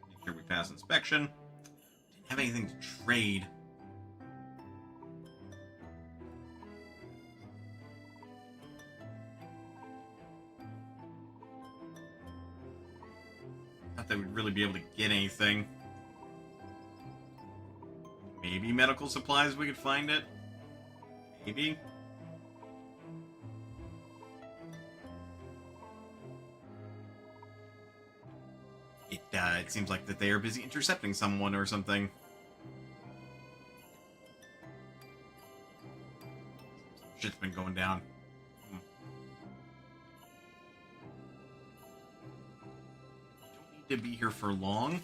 Make sure we pass inspection. Didn't have anything to trade. Not that we'd really be able to get anything. Maybe medical supplies we could find it. Maybe. It seems like that they are busy intercepting someone or something. Shit's been going down. Don't need to be here for long.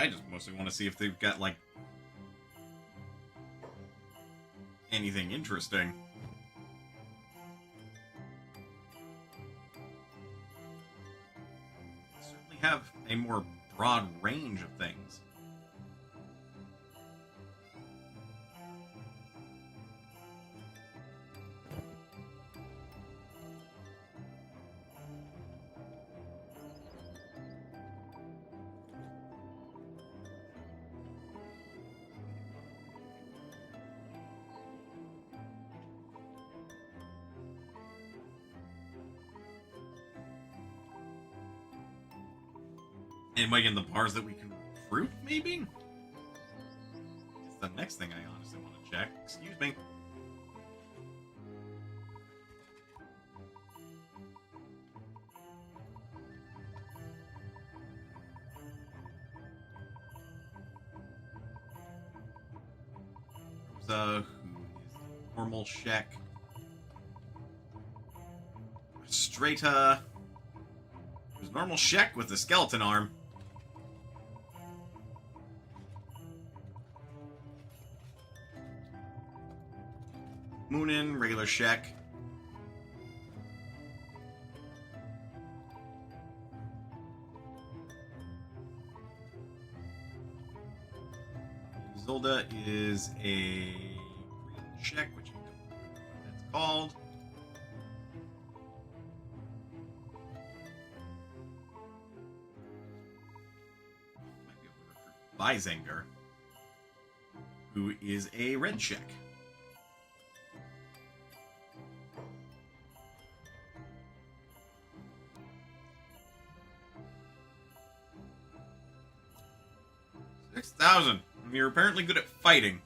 I just mostly want to see if they've got, like, anything interesting. They certainly have a more broad range of things. Anybody in the bars that we can recruit, maybe? It's the next thing I honestly want to check. Excuse me. Who is normal shek? Straighta. Who's normal shek with a skeleton arm? Moonin, regular shek. Zolda is a green shek, which I don't know what that's called. Might be able to recruit Bizanger, who is a red shek. $6,000. You're apparently good at fighting.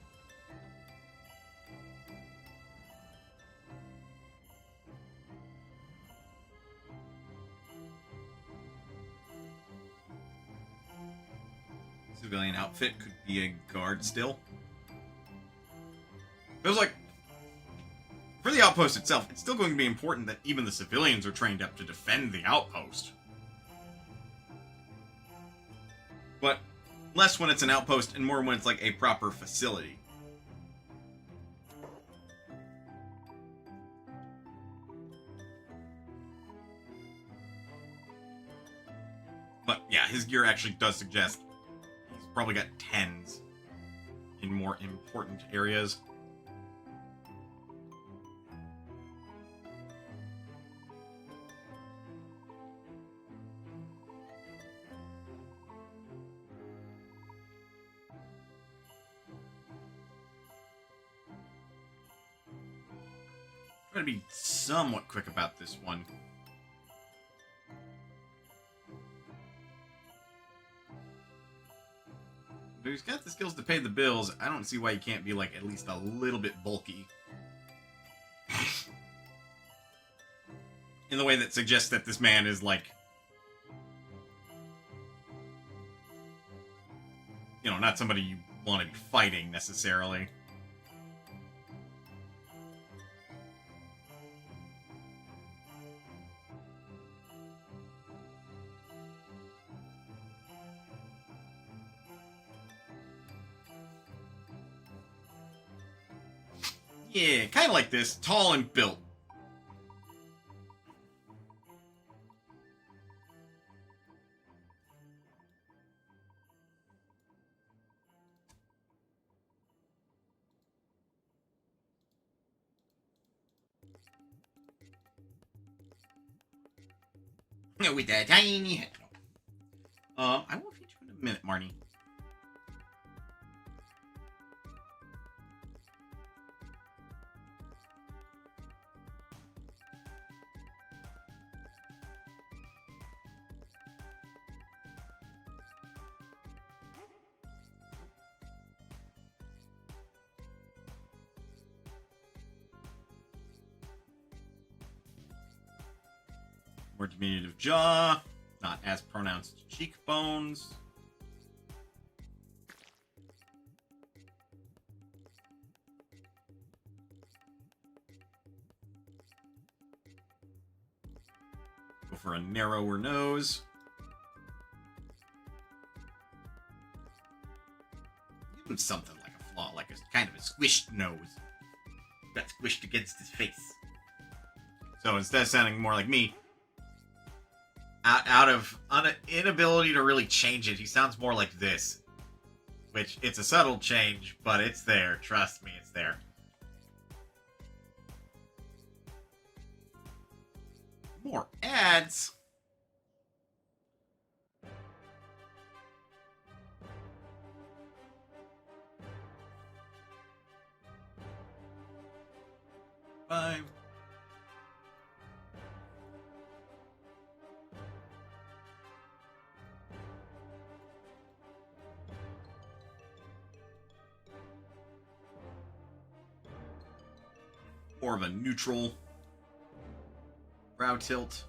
Civilian outfit could be a guard still. Feels like for the outpost itself, it's still going to be important that even the civilians are trained up to defend the outpost. But less when it's an outpost and more when it's like a proper facility. But yeah, his gear actually does suggest he's probably got 10s in more important areas. Try to be somewhat quick about this one. But he's got the skills to pay the bills. I don't see why he can't be like at least a little bit bulky. In the way that suggests that this man is like, you know, not somebody you want to be fighting necessarily. Yeah, kind of like this, tall and built. With that tiny head. I will feed you in a minute, Marnie. More diminutive jaw, not as pronounced cheekbones. Go for a narrower nose. him something like a flaw, like a kind of a squished nose. Got squished against his face. So instead of sounding more like me, out of inability to really change it, he sounds more like this. Which, it's a subtle change, but it's there. Trust me, it's there. More ads? Five. More of a neutral brow tilt.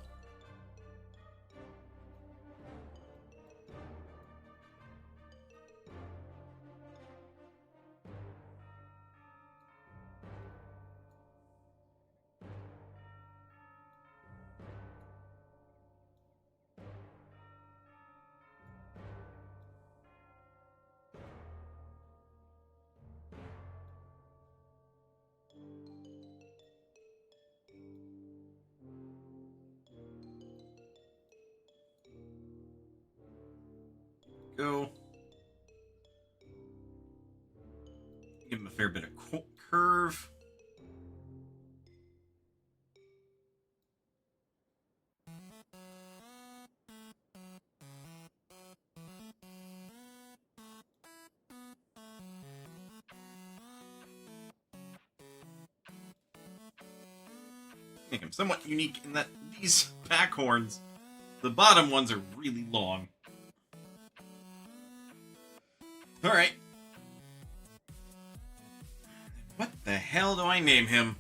Go. Give him a fair bit of curve. Make him somewhat unique in that these back horns, the bottom ones are really long. Alright. What the hell do I name him?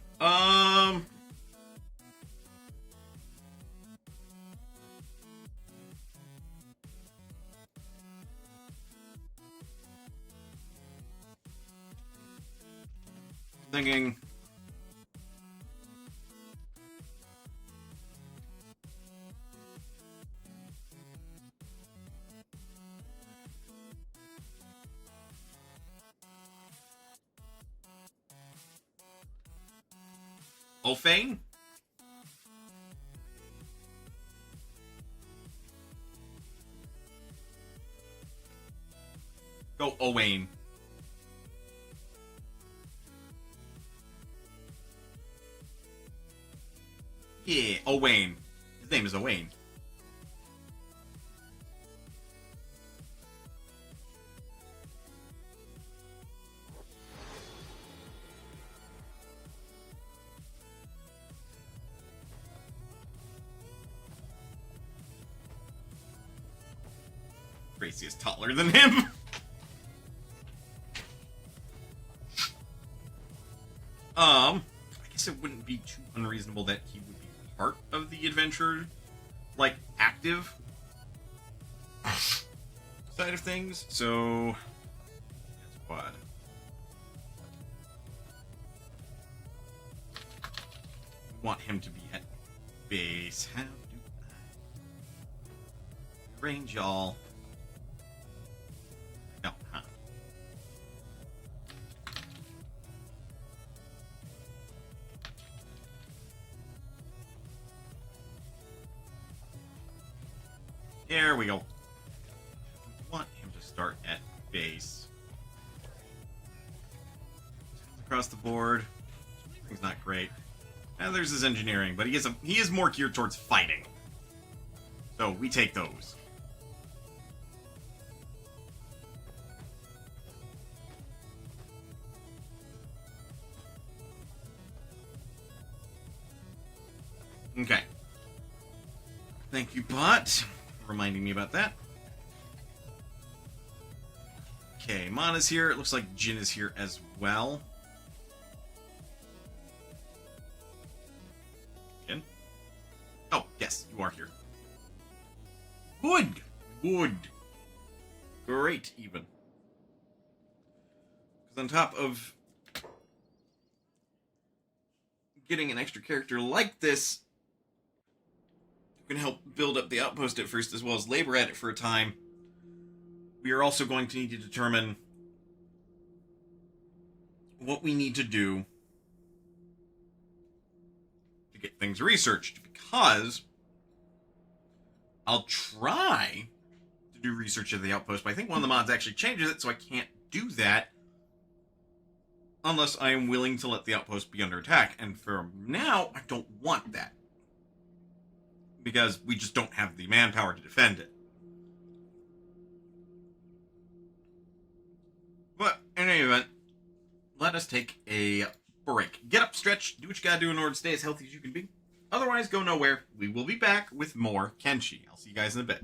Thinking. Ophane? Go Owain. Yeah, Owain. His name is Owain. Gracie is taller than him. I guess it wouldn't be too unreasonable that he would be part of the adventure, like, active side of things. So, that's quad. We want him to be at base. How do I arrange y'all? No, huh? There we go. We want him to start at base. Across the board. Everything's not great. And there's his engineering, but he is more geared towards fighting. So we take those. Okay. Thank you, bot, for reminding me about that. Okay, Mana's here. It looks like Jin is here as well. Jin? Oh, yes, you are here. Good! Good. Great, even. Because on top of getting an extra character like this, can help build up the outpost at first as well as labor at it for a time. We are also going to need to determine what we need to do to get things researched, because I'll try to do research of the outpost, but I think one of the mods actually changes it, so I can't do that unless I am willing to let the outpost be under attack. And for now, I don't want that, because we just don't have the manpower to defend it. But in any event, let us take a break. Get up, stretch, do what you gotta do in order to stay as healthy as you can be. Otherwise, go nowhere. We will be back with more Kenshi. I'll see you guys in a bit.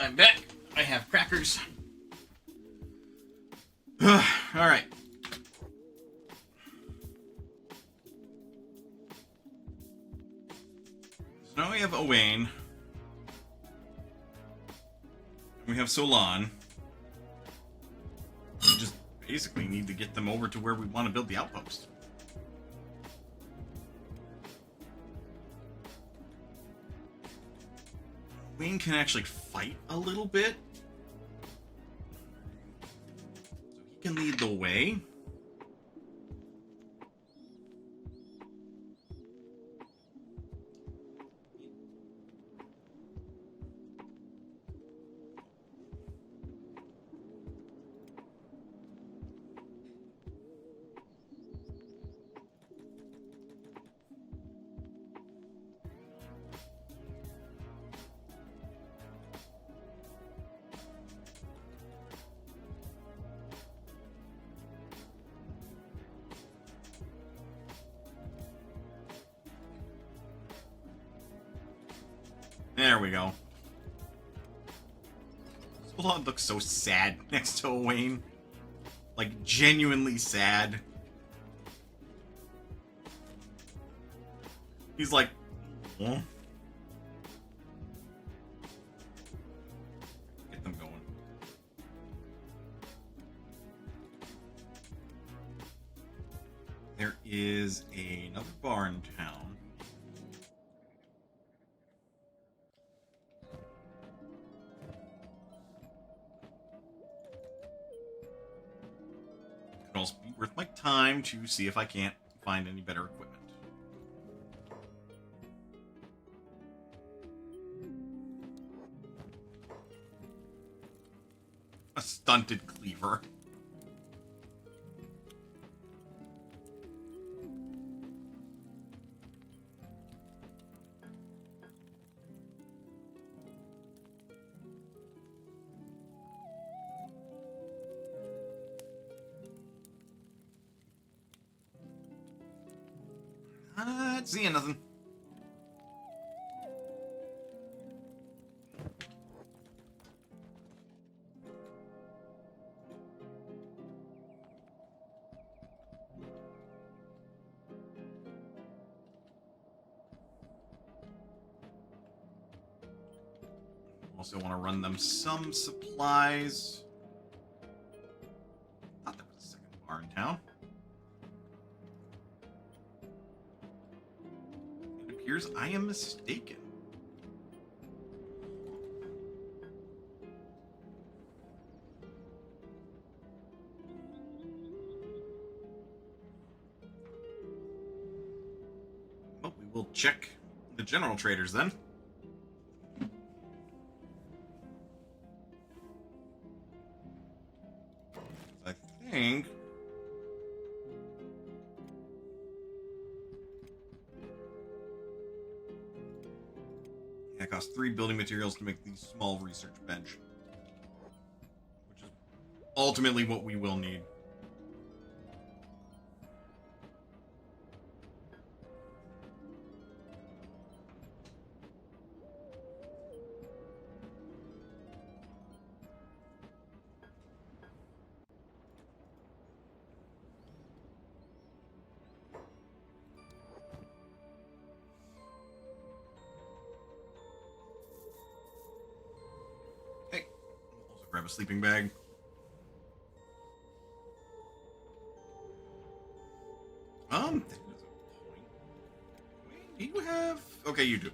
I'm back. I have crackers. Alright. So now we have Owain. We have Solon. We just basically need to get them over to where we want to build the outpost. Wayne can actually fight a little bit. So he can lead the way. There we go. Solon looks so sad next to Wayne. Like, genuinely sad. He's like, oh. Get them going. There is another bar in town. Could also be worth my time to see if I can't find any better equipment. A stunted cleaver. Not seeing nothing. Also want to run them some supplies. Thought there was a second bar in town. It appears I am mistaken. Well, we will check the general traders then. I think it costs 3 building materials to make the small research bench, which is ultimately what we will need. Grab a sleeping bag. That is a point. Do you have... Okay, you do.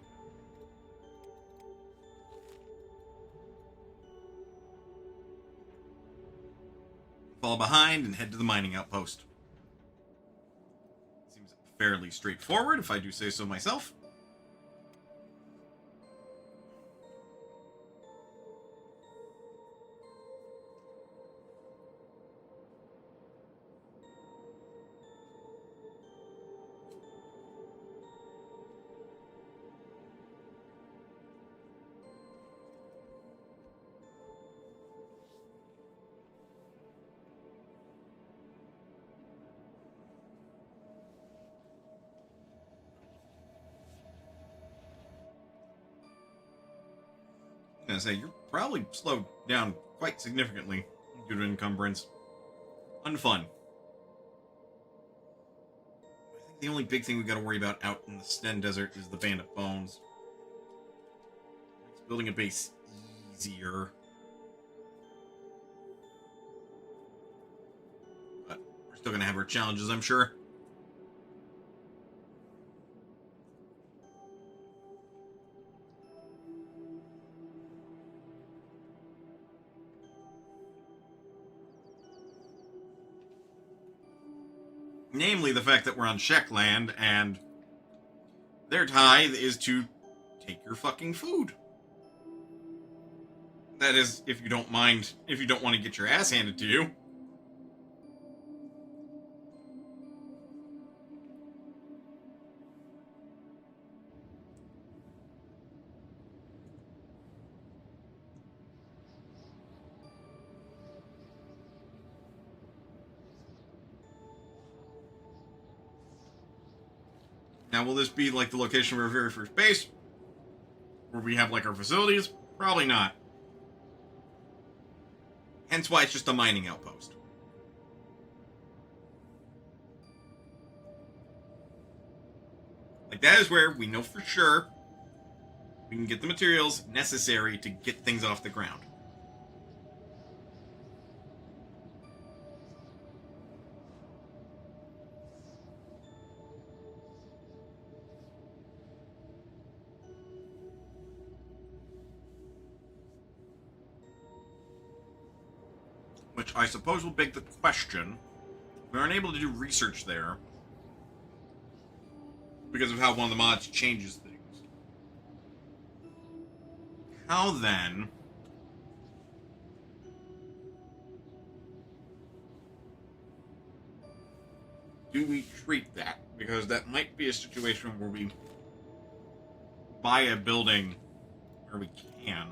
Fall behind and head to the mining outpost. Seems fairly straightforward, if I do say so myself. gonna say, you're probably slowed down quite significantly due to encumbrance. Unfun. I think the only big thing we gotta worry about out in the Sten Desert is the Bandit Bones. Makes building a base easier. But we're still gonna have our challenges, I'm sure. Namely, the fact that we're on Shek land, and their tithe is to take your fucking food. That is, if you don't mind, if you don't want to get your ass handed to you. Now, will this be like the location of our very first base? Where we have like our facilities? Probably not. Hence why it's just a mining outpost. Like, that is where we know for sure we can get the materials necessary to get things off the ground. Which I suppose will beg the question, we aren't able to do research there because of how one of the mods changes things. How then do we treat that? Because that might be a situation where we buy a building where we can.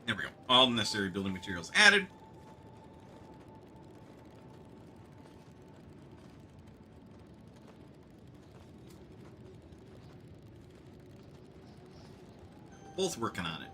There we go. All necessary building materials added. Both working on it.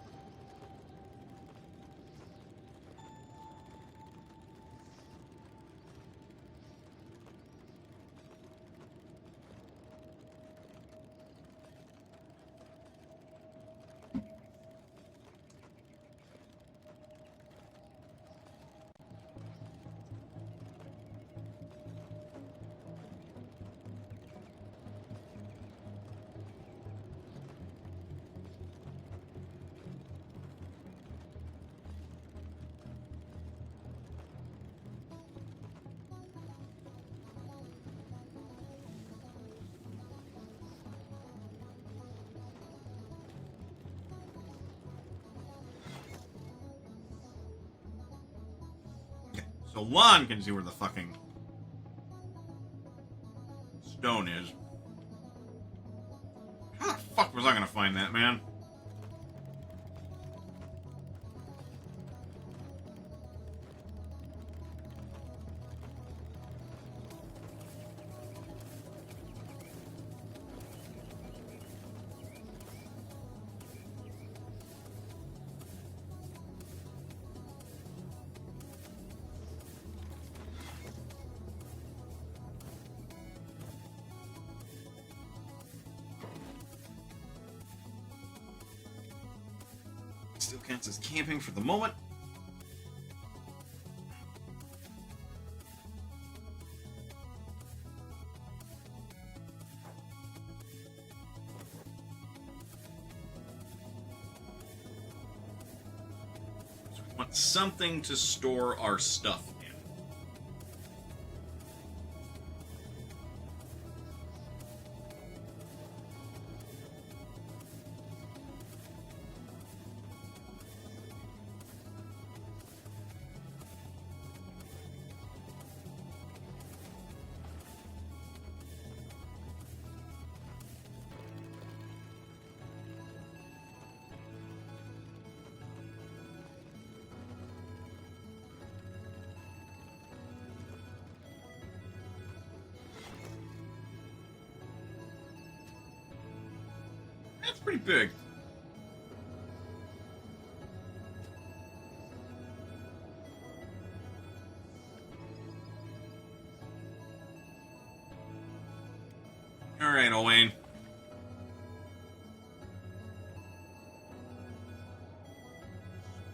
So Lon can see where the fucking stone is. How the fuck was I gonna find that, man? Still counts as camping for the moment. So we want something to store our stuff in. That's pretty big. All right, Owain.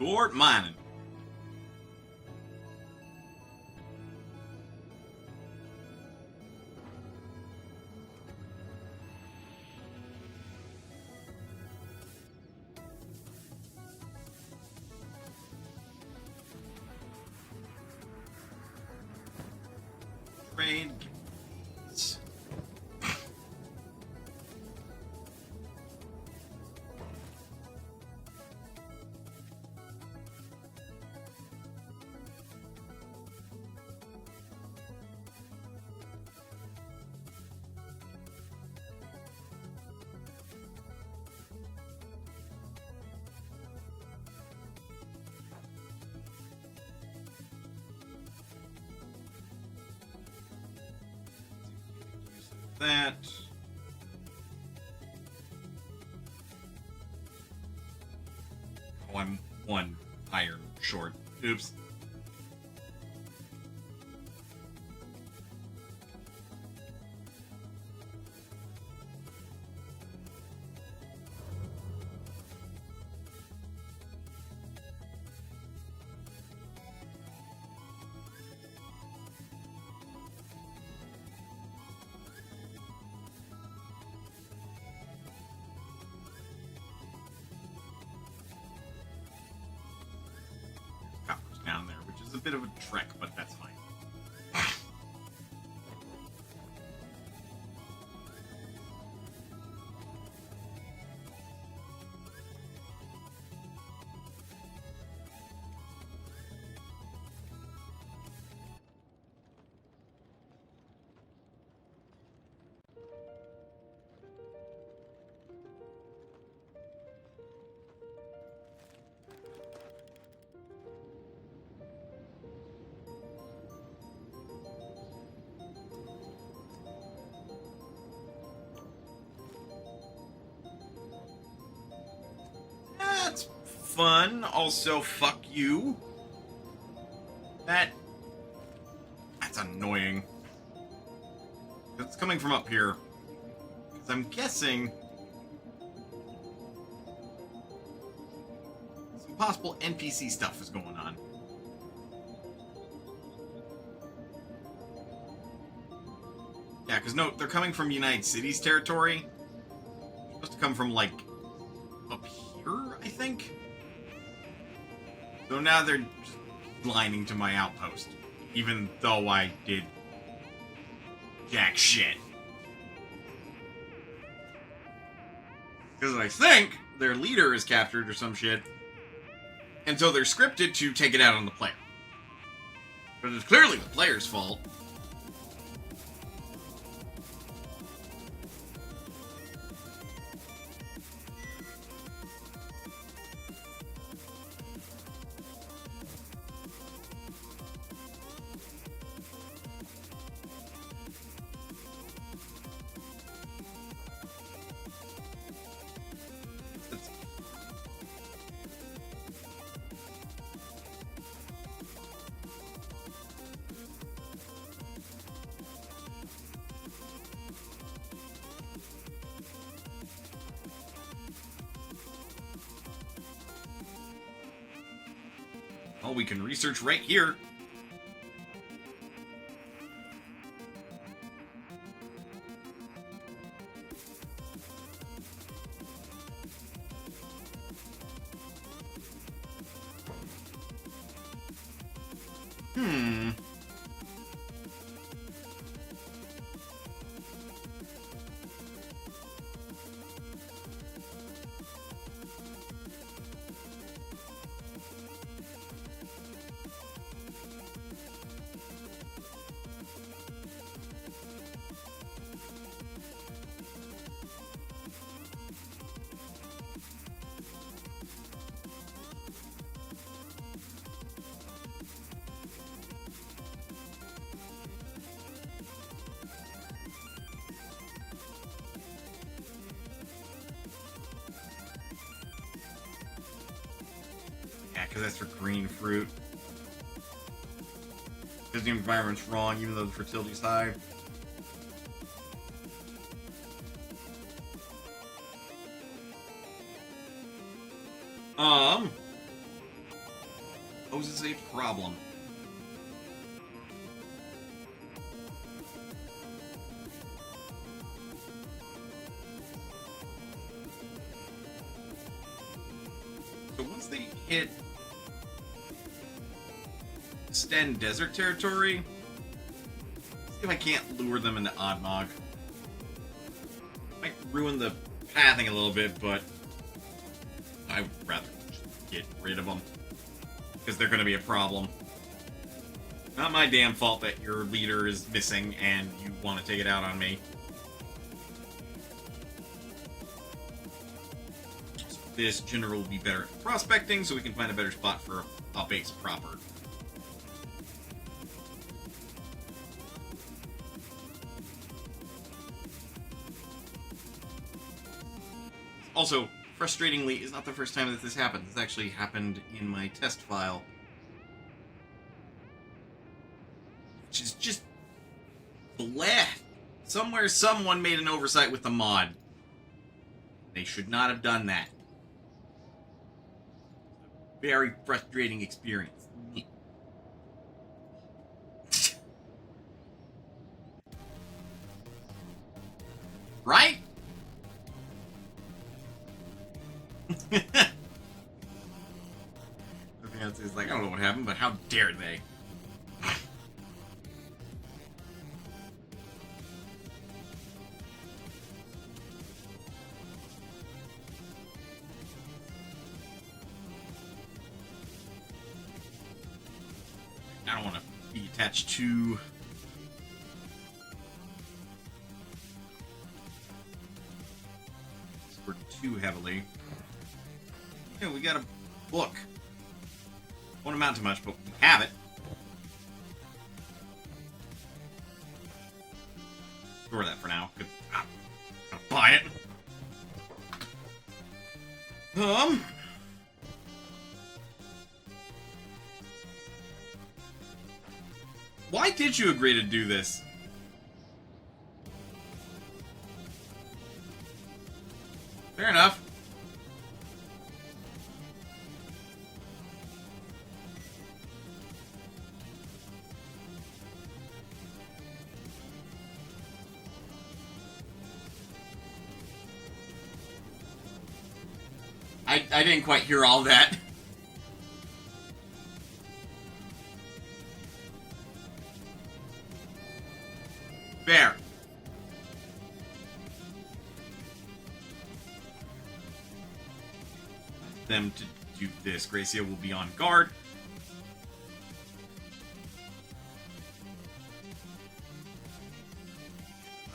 Start mining. Trade gates. That. Oh, I'm one iron short. Oops. Copper's down there, which is a bit of a trek, but that's fine. That's fun. Also, fuck you. That's annoying. It's coming from up here. Because I'm guessing some possible NPC stuff is going on. Yeah, because no, they're coming from United Cities territory. They're supposed to come from, like, up here, I think? So now they're just lining to my outpost. Even though I did jack shit. Because I think their leader is captured or some shit. And so they're scripted to take it out on the player. But it's clearly the player's fault. Well, we can research right here. because that's for green fruit. Because the environment's wrong, even though the fertility's high. Poses a problem. So once they hit Sten Desert territory, see if I can't lure them into Oddmog. Might ruin the pathing a little bit, but I would rather just get rid of them. Because they're going to be a problem. Not my damn fault that your leader is missing and you want to take it out on me. So this general will be better at prospecting, so we can find a better spot for a base proper. Also, frustratingly, it's not the first time that this happened. This actually happened in my test file. Which is just bleh. Somewhere someone made an oversight with the mod. They should not have done that. Very frustrating experience. Right? It's like, I don't know what happened, but how dare they? I don't want to be attached to Discord too heavily. Yeah, we got a book. Won't amount to much, but we have it. Store that for now. I'll buy it. Why did you agree to do this? Fair enough. I didn't quite hear all that. Fair. Them to do this. Gracia will be on guard.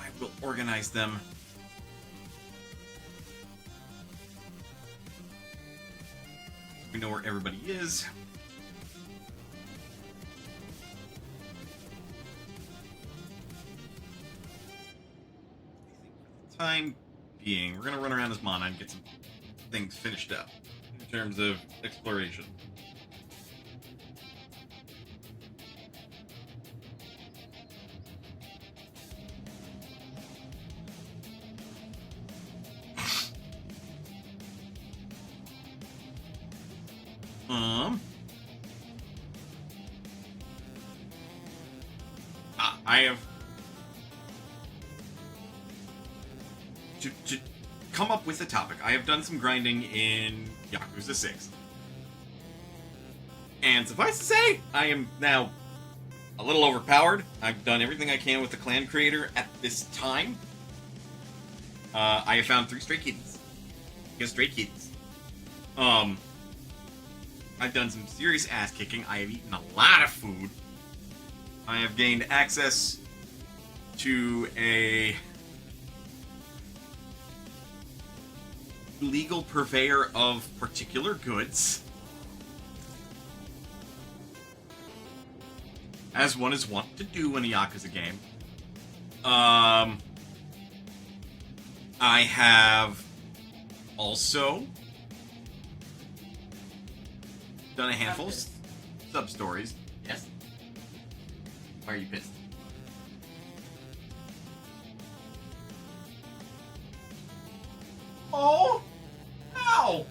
I will organize them. We know where everybody is. For the time being, we're gonna run around this mana and get some things finished up in terms of exploration. I have to come up with a topic. I have done some grinding in Yakuza 6. And suffice to say, I am now a little overpowered. I've done everything I can with the clan creator at this time. I have found 3 stray kittens. Yes, stray kittens. I've done some serious ass kicking. I have eaten a lot of food. I have gained access to a legal purveyor of particular goods. As one is wont to do in a Yakuza game. I have also done a handful of sub-stories. Yes? Why are you pissed? Oh! Ow!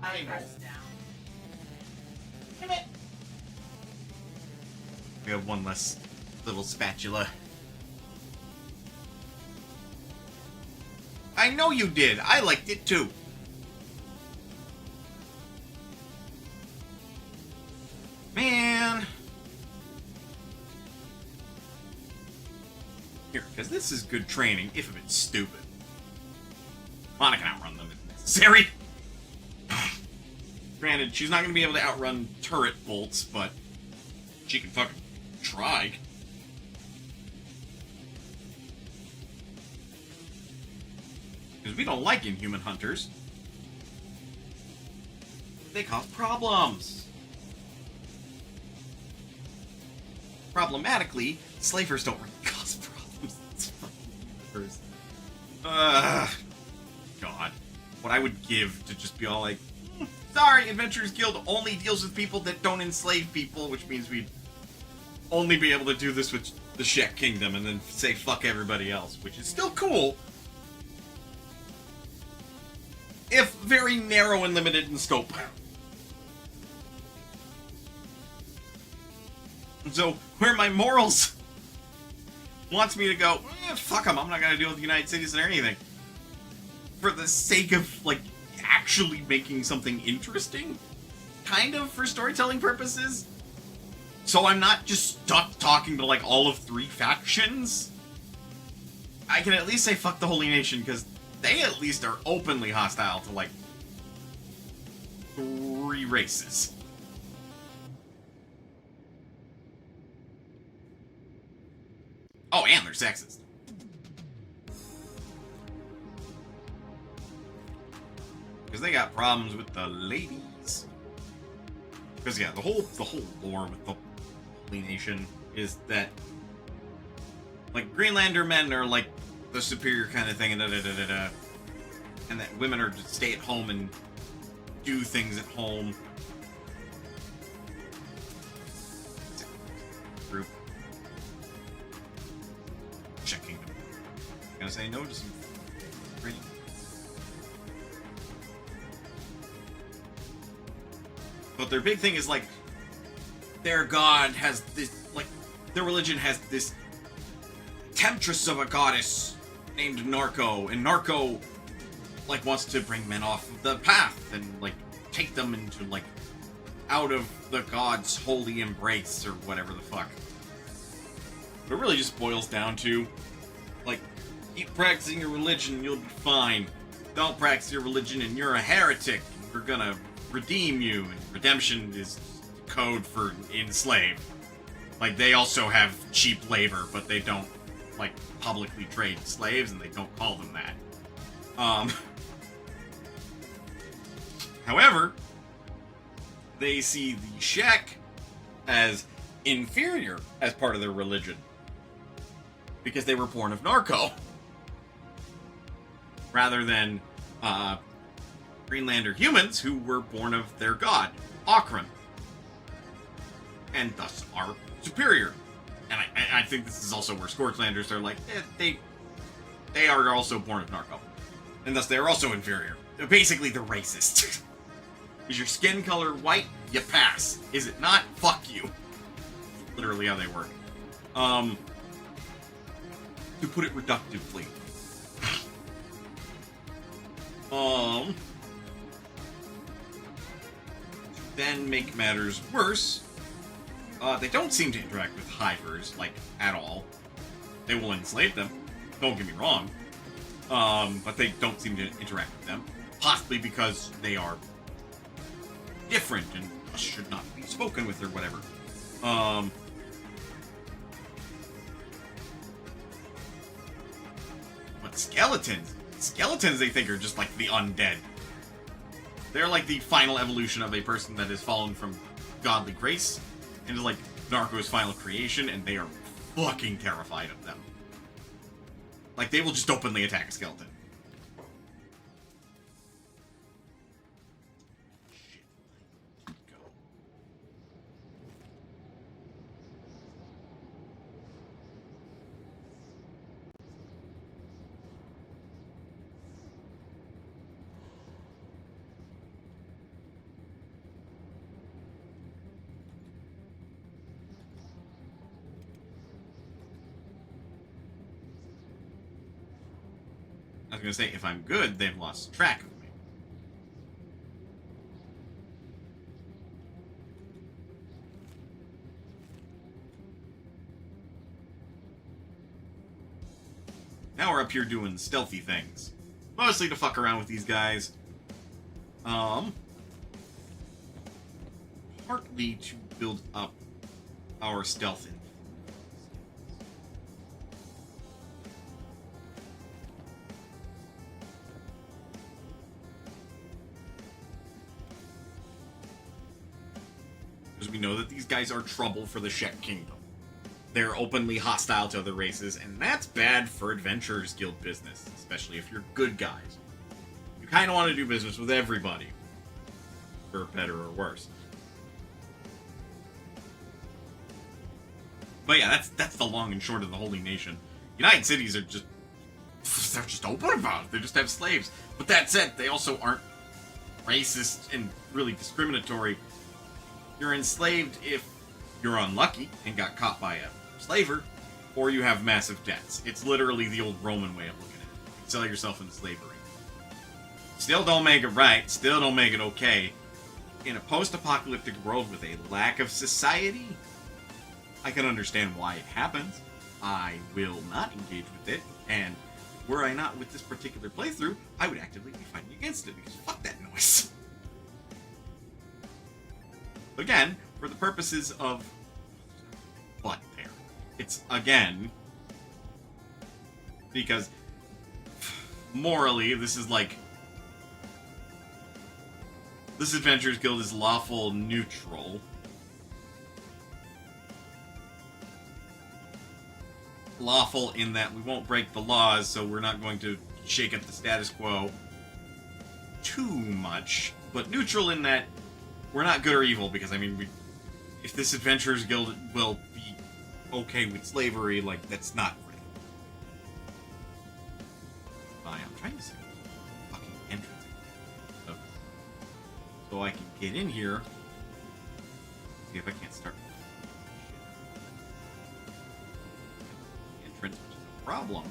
I know. Press down. Damn it! We have one less little spatula. I know you did. I liked it too. Man. Here, because this is good training, if a bit stupid. Lana can outrun them if necessary. Granted, she's not going to be able to outrun turret bolts, but she can fucking try. Because we don't like inhuman hunters. They cause problems. Problematically, slavers don't really cause problems. It's fucking universe. God. What I would give to just be all like, sorry, Adventurers Guild only deals with people that don't enslave people, which means we'd only be able to do this with the Shek Kingdom and then say fuck everybody else, which is still cool. If very narrow and limited in scope. So, where my morals wants me to go, fuck them, I'm not gonna deal with the United Cities or anything. For the sake of, like, actually making something interesting? Kind of, for storytelling purposes? So I'm not just stuck talking to, like, all of 3 factions? I can at least say fuck the Holy Nation, because they at least are openly hostile to, like, 3 races. Oh, and they're sexist. Because they got problems with the ladies. Because yeah, the whole lore with the Holy Nation is that, like, Greenlander men are like the superior kind of thing, and and that women are to stay at home and do things at home. Group. Checking them. Gonna say no to some great. But their big thing is, like, their god has this, like, their religion has this temptress of a goddess named Narco, and Narco, like, wants to bring men off of the path and, like, take them into, like, out of the god's holy embrace or whatever the fuck. But it really just boils down to, like, keep practicing your religion and you'll be fine. Don't practice your religion and you're a heretic. We're gonna redeem you, and redemption is code for enslave. Like, they also have cheap labor, but they don't, like, publicly trade slaves, and they don't call them that. However, they see the Shek as inferior as part of their religion, because they were born of Narco, rather than Greenlander humans who were born of their god, Okran, and thus are superior. And I think this is also where Scorchlanders are like, they are also born of Narco, and thus they are also inferior. Basically, they're racist. Is your skin color white? You pass. Is it not? Fuck you. Literally how they work. To put it reductively. To then make matters worse, they don't seem to interact with hivers, like, at all. They will enslave them, don't get me wrong, but they don't seem to interact with them, possibly because they are different and should not be spoken with or whatever. But skeletons they think are just like the undead. They're like the final evolution of a person that has fallen from godly grace into, like, Narco's final creation, and they are fucking terrified of them. Like, they will just openly attack a skeleton. I was gonna say, if I'm good, they've lost track of me. Now we're up here doing stealthy things. Mostly to fuck around with these guys. Partly to build up our stealth in. Because we know that these guys are trouble for the Shek Kingdom. They're openly hostile to other races, and that's bad for Adventurers Guild business, especially if you're good guys. You kind of want to do business with everybody, for better or worse. But yeah, that's the long and short of the Holy Nation. United Cities are just... they're just open about it. They just have slaves. But that said, they also aren't racist and really discriminatory. You're enslaved if you're unlucky and got caught by a slaver, or you have massive debts. It's literally the old Roman way of looking at it. You sell yourself into slavery. Still don't make it right. Still don't make it okay. In a post-apocalyptic world with a lack of society, I can understand why it happens. I will not engage with it, and were I not with this particular playthrough, I would actively be fighting against it, because fuck that noise. Again, for the purposes of... But there. It's, again... Because... morally, this is like... This Adventurers Guild is lawful neutral. Lawful in that we won't break the laws, so we're not going to shake up the status quo too much. But neutral in that we're not good or evil, because, I mean, if this Adventurers Guild will be okay with slavery, like, that's not right. I'm trying to see the fucking entrance. So I can get in here. See if I can't start. Entrance, which is a problem.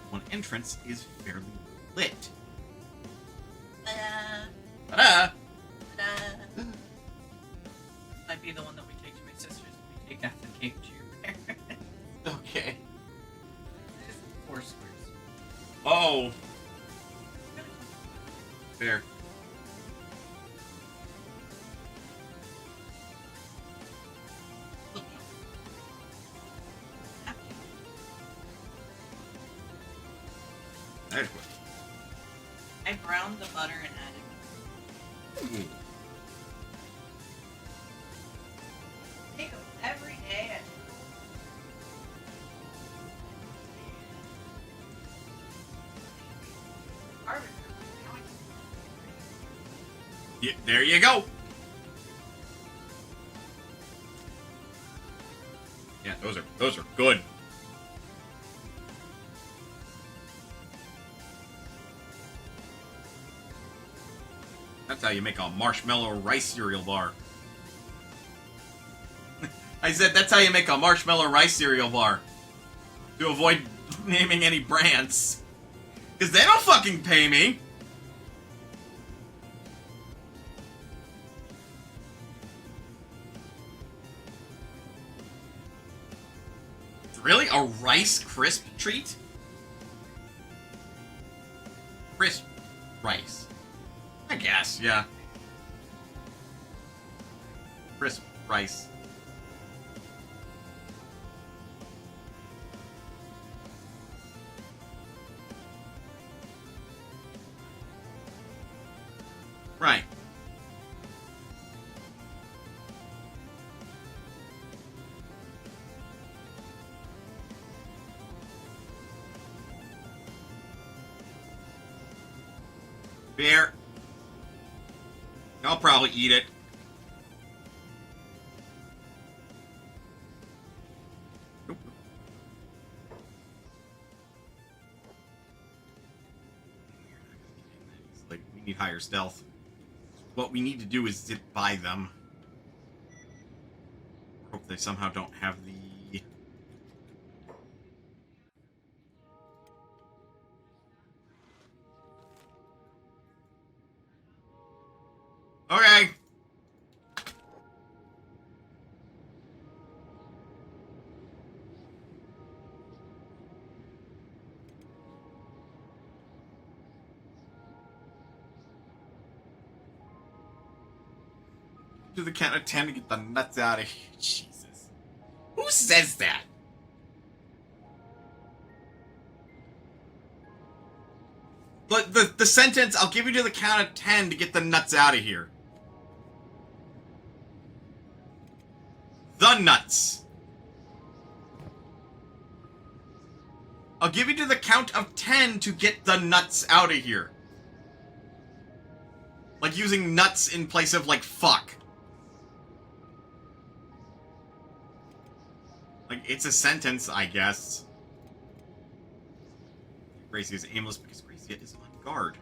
One entrance is fairly lit. Ta-da! Ta-da! Might be the one that we take to my sister's and we take after the cake to your parents. Okay. It's 4 squares. Oh! Fair. There's one. I browned the butter and added Ooh. take them every day at harvest. Yeah, there you go. Yeah, those are good. That's how you make a marshmallow rice cereal bar. I said that's how you make a marshmallow rice cereal bar. To avoid naming any brands. Because they don't fucking pay me. Really? A Rice Crisp treat? Crisp rice. I guess, yeah. Crisp rice. Right. Fair. I'll probably eat it. Nope. Like, we need higher stealth. What we need to do is zip by them. Hope they somehow don't have the... Do the count of 10 to get the nuts out of here. Jesus. Who says that? But the sentence, I'll give you to the count of 10 to get the nuts out of here. The nuts. I'll give you to the count of 10 to get the nuts out of here. Like using nuts in place of, like, fuck. Like, it's a sentence, I guess. Gracie is aimless because Gracie is on guard.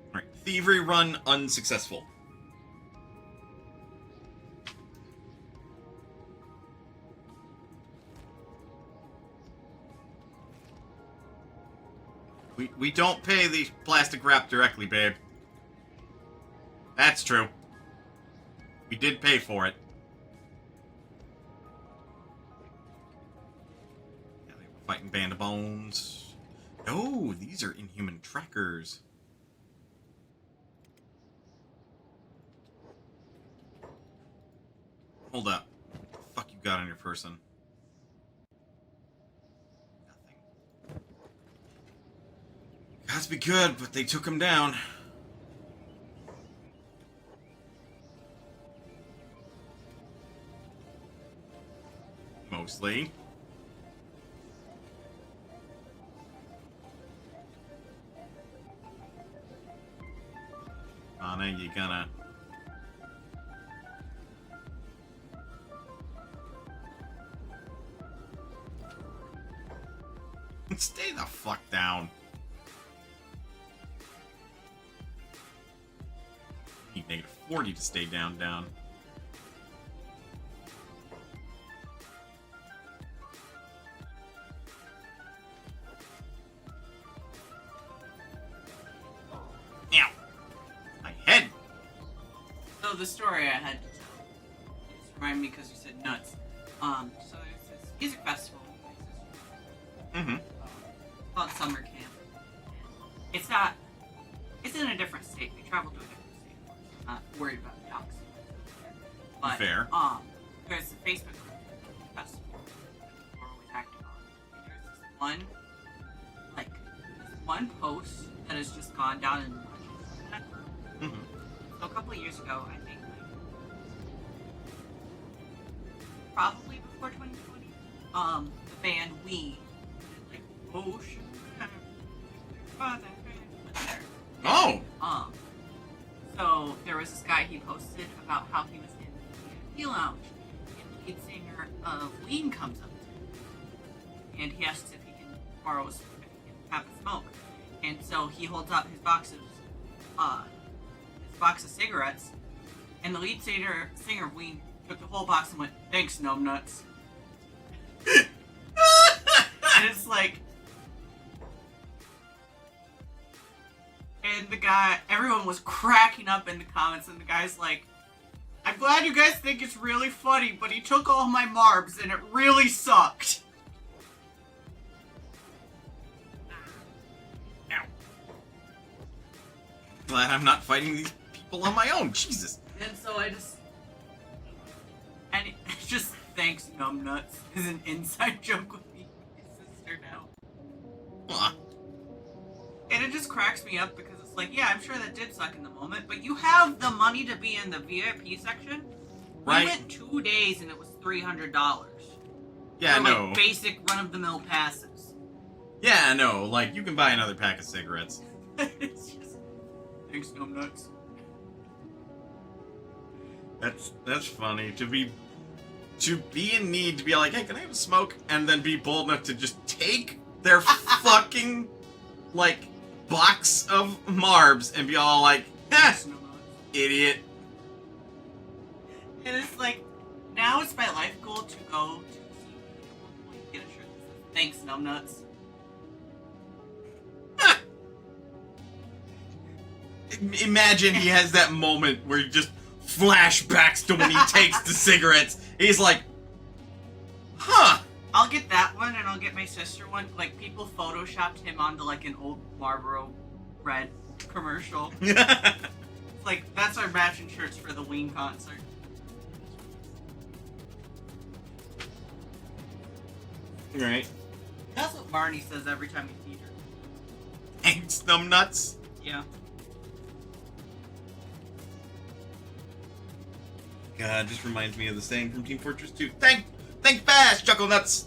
Alright, thievery run unsuccessful. We don't pay the plastic wrap directly, babe. That's true. We did pay for it. Yeah, they were fighting Band of Bones. Oh, these are inhuman trackers. Hold up. What the fuck you got on your person? Gotta be good, but they took him down. Mostly. Anna, you gonna... Stay the fuck down. Need negative 40 to stay down. Ow! My head! So the story I had to tell. Just remind me because you said nuts. So there's this music festival in Texas. Called Summer Camp. It's in a different state. We traveled to a different state. I'm not worried about the dogs. But fair. There's a Facebook group festival we're always active on. And there's this one post that has just gone down in the mud. So a couple of years ago, I think, probably before 2020, the band We did Ocean. Oh! So there was this guy, he posted about how he was in the VIP lounge, and the lead singer of Lean comes up to him, and he asks if he can borrow, if he can have a smoke, and so he holds out his box of cigarettes, and the lead singer of Lean took the whole box and went, "Thanks, numbnuts." And it's like, and the guy, everyone was cracking up in the comments, and the guy's like, "I'm glad you guys think it's really funny, but he took all my marbs, and it really sucked." Ow. Glad I'm not fighting these people on my own, Jesus. And so and it just, "Thanks, numbnuts," is an inside joke with me and my sister now. Huh. And it just cracks me up because it's like, yeah, I'm sure that did suck in the moment, but you have the money to be in the VIP section. Right. We went 2 days and it was $300. Yeah, for, no. like, basic run-of-the-mill passes. Yeah, no. Like, you can buy another pack of cigarettes. It's just, thanks, numbnuts. That's funny. To be in need, to be like, "Hey, can I have a smoke?" And then be bold enough to just take their fucking, like, box of marbs and be all like, Thanks, numbnuts. idiot. And it's like, now it's my life goal to go to CB and get a shirt that says, "Thanks, numbnuts." Imagine he has that moment where he just flashbacks to when he takes the cigarettes. He's like, huh. I'll get that one, and I'll get my sister one. Like, people photoshopped him onto, like, an old Marlboro Red commercial. Like, that's our matching shirts for the Ween concert. Right. That's what Barney says every time we feed her. Thanks, numbnuts. Yeah. God, just reminds me of the saying from Team Fortress 2. Think fast, Chuckle Nuts!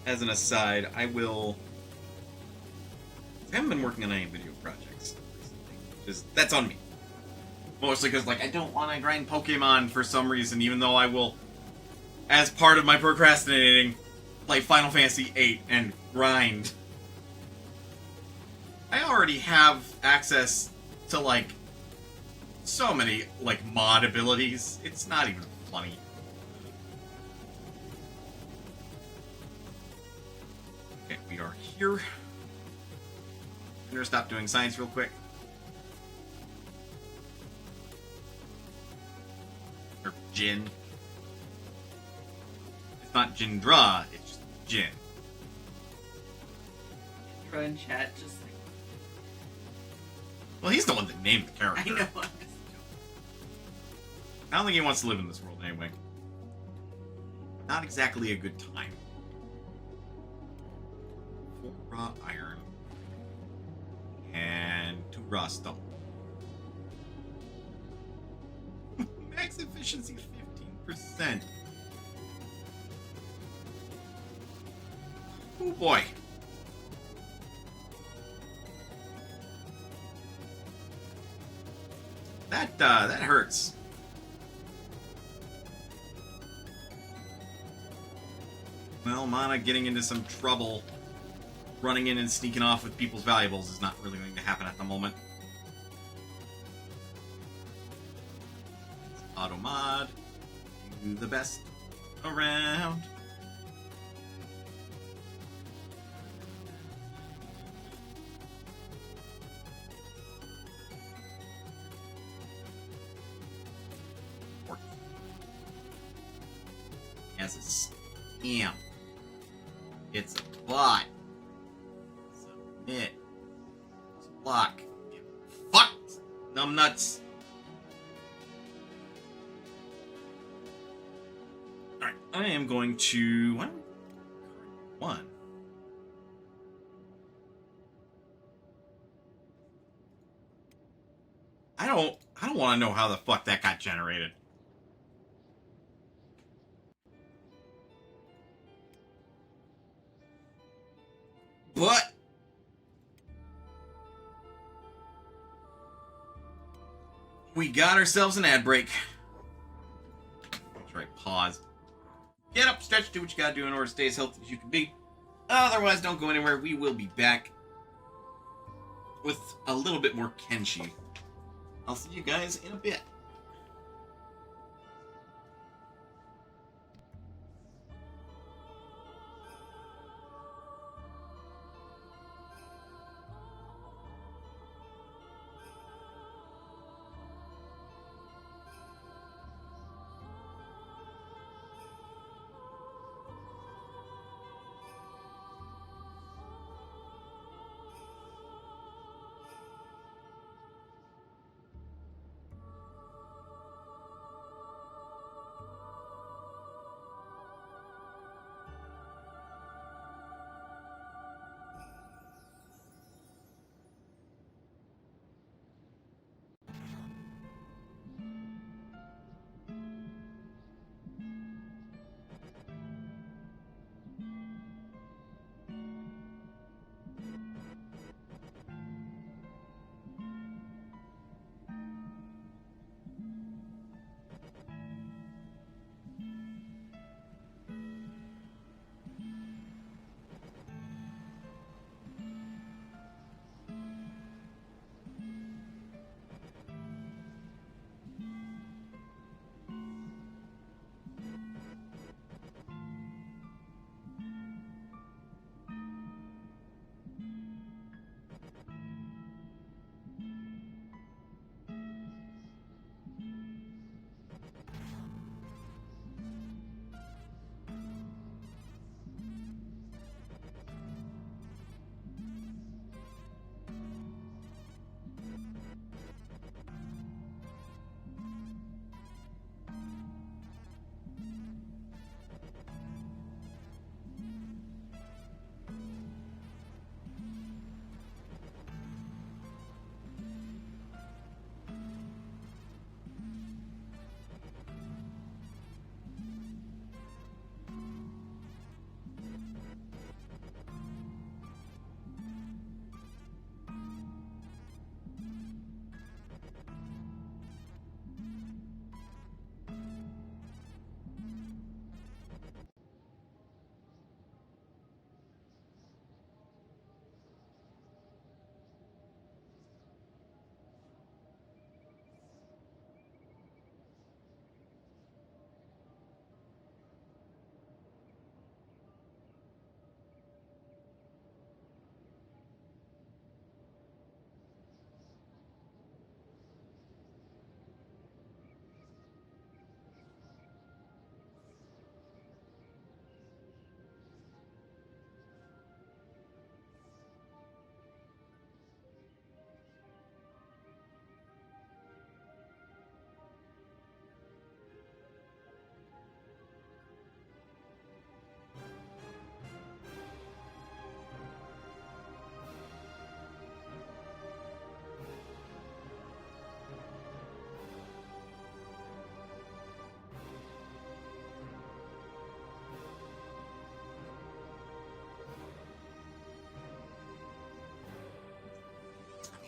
As an aside, I haven't been working on any video projects recently. That's on me. Mostly because, like, I don't want to grind Pokemon for some reason, even though I will, as part of my procrastinating, play Final Fantasy VIII and grind. I already have access to, like, so many, like, mod abilities. It's not even funny. Okay, we are here. I'm gonna stop doing science real quick. Or Jin. It's not Jindra, it's just Jin. Intro in chat, just like... Well, he's the one that named the character. I know. I don't think he wants to live in this world anyway. Not exactly a good time. 4 raw iron. And 2 raw stone. Max efficiency 15%. Oh boy. That hurts. Well, Mana getting into some trouble, running in and sneaking off with people's valuables is not really going to happen at the moment. Auto mod, do the best around. As a scam. It's a bot. Submit. Block. Get fucked, numbnuts. Alright, I am going to... One. I don't want to know how the fuck that got generated. But we got ourselves an ad break. That's right, pause. Get up, stretch, do what you gotta do in order to stay as healthy as you can be. Otherwise, don't go anywhere. We will be back with a little bit more Kenshi. I'll see you guys in a bit.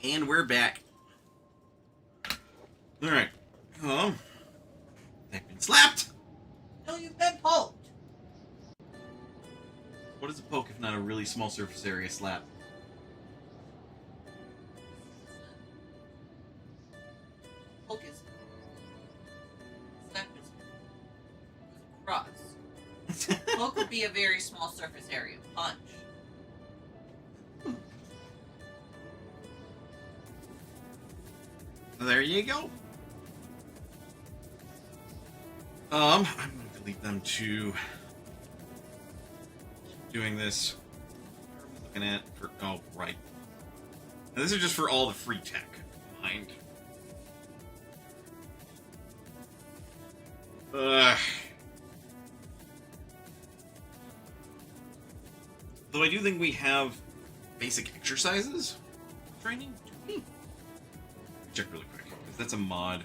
And we're back. Alright. I've been slapped! No, you've been poked. What is a poke if not a really small surface area slap? Poke is slap is cross. Poke would be a very small surface area. Punch. There you go. I'm going to leave them to keep doing this. What are we looking at? Oh, right. Now, this is just for all the free tech. Mind. Though I do think we have basic exercises training. Check really quick, because that's a mod.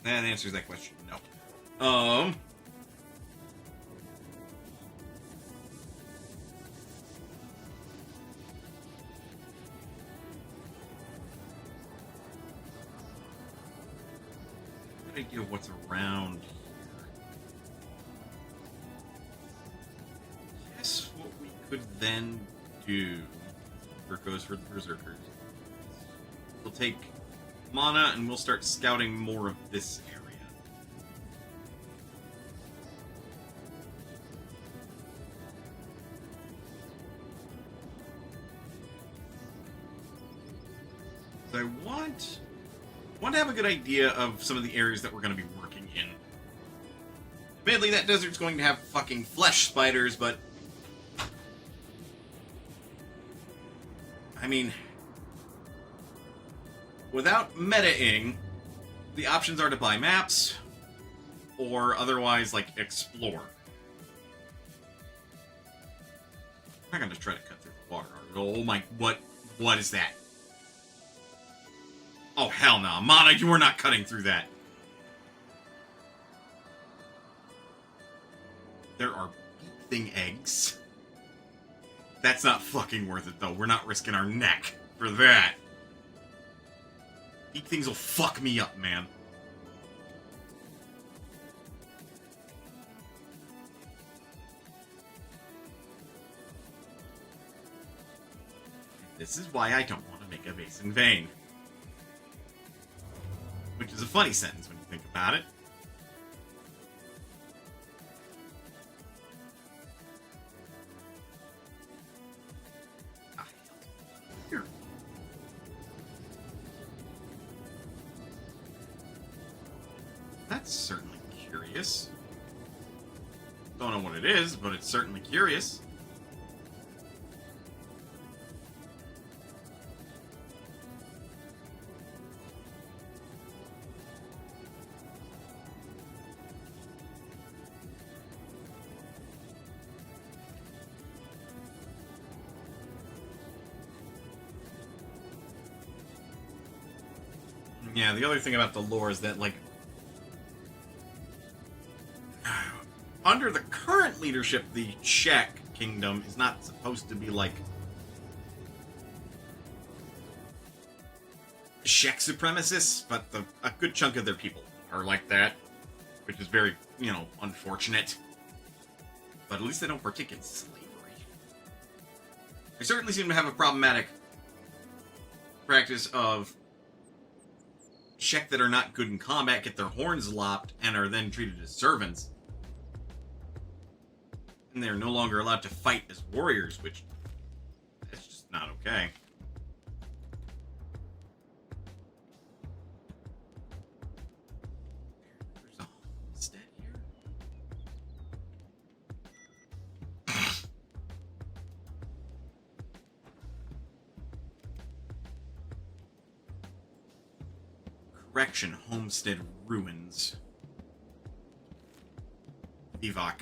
That answers that question. No. Good idea of what's around here. Guess what we could then do. Where it goes for the berserkers. We'll take mana and we'll start scouting more of this area. So I want to have a good idea of some of the areas that we're going to be working in. Admittedly, that desert's going to have fucking flesh spiders, but I mean, without meta-ing, the options are to buy maps, or otherwise, like, explore. I'm not gonna try to cut through the water. Oh my, what is that? Oh, hell no. Mana, you are not cutting through that. There are thing eggs. That's not fucking worth it, though. We're not risking our neck for that. These things will fuck me up, man. This is why I don't want to make a base in vain. Which is a funny sentence when you think about it. Here. That's certainly curious. Don't know what it is, but it's certainly curious. Yeah, the other thing about the lore is that, like, under the current leadership, the Shek kingdom is not supposed to be, like, Shek supremacists, but a good chunk of their people are like that, which is very, you know, unfortunate. But at least they don't partake in slavery. They certainly seem to have a problematic practice of Shek that are not good in combat get their horns lopped and are then treated as servants. And they're no longer allowed to fight as warriors, which is just not okay. There's a homestead here. Correction, homestead ruins. Vivok.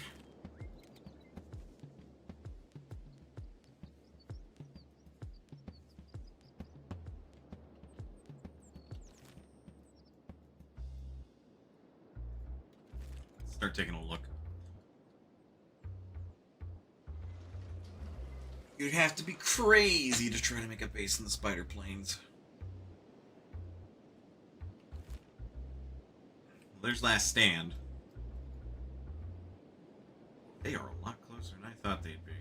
Start taking a look. You'd have to be crazy to try to make a base in the spider planes. Well, there's Last Stand. They are a lot closer than I thought they'd be.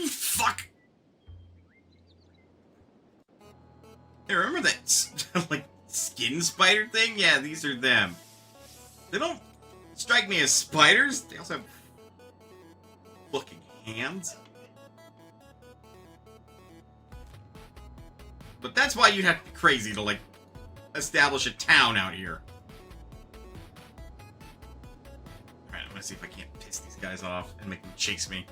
Fuck! Hey, remember that, like, skin spider thing? Yeah, these are them. They don't strike me as spiders. They also have fucking hands. But that's why you'd have to be crazy to, like, establish a town out here. Alright, I'm gonna see if I can't piss these guys off and make them chase me.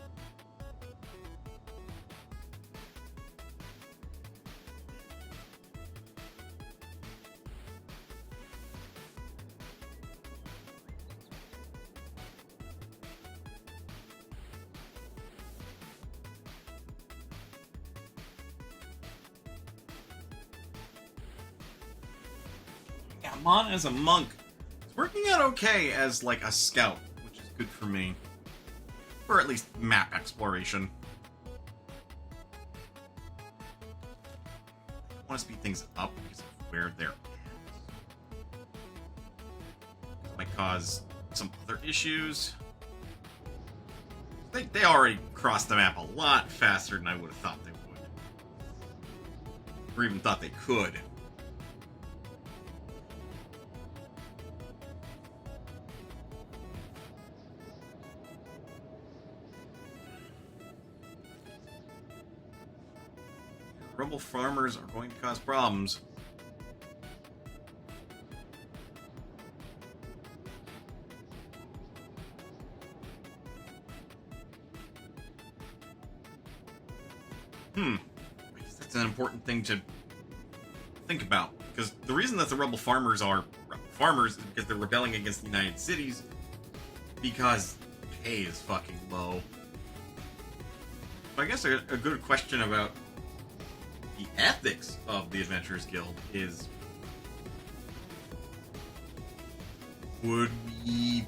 Yeah, Mon as a monk. It's working out okay as, like, a scout, which is good for me. Or at least map exploration. I want to speed things up because of where they're at. This might cause some other issues. They already crossed the map a lot faster than I would have thought they would. Or even thought they could. Rebel farmers are going to cause problems. I guess that's an important thing to think about. Because the reason that the rebel farmers are rebel farmers is because they're rebelling against the United Cities. Because pay is fucking low. So I guess a good question about the ethics of the Adventurers Guild is, would we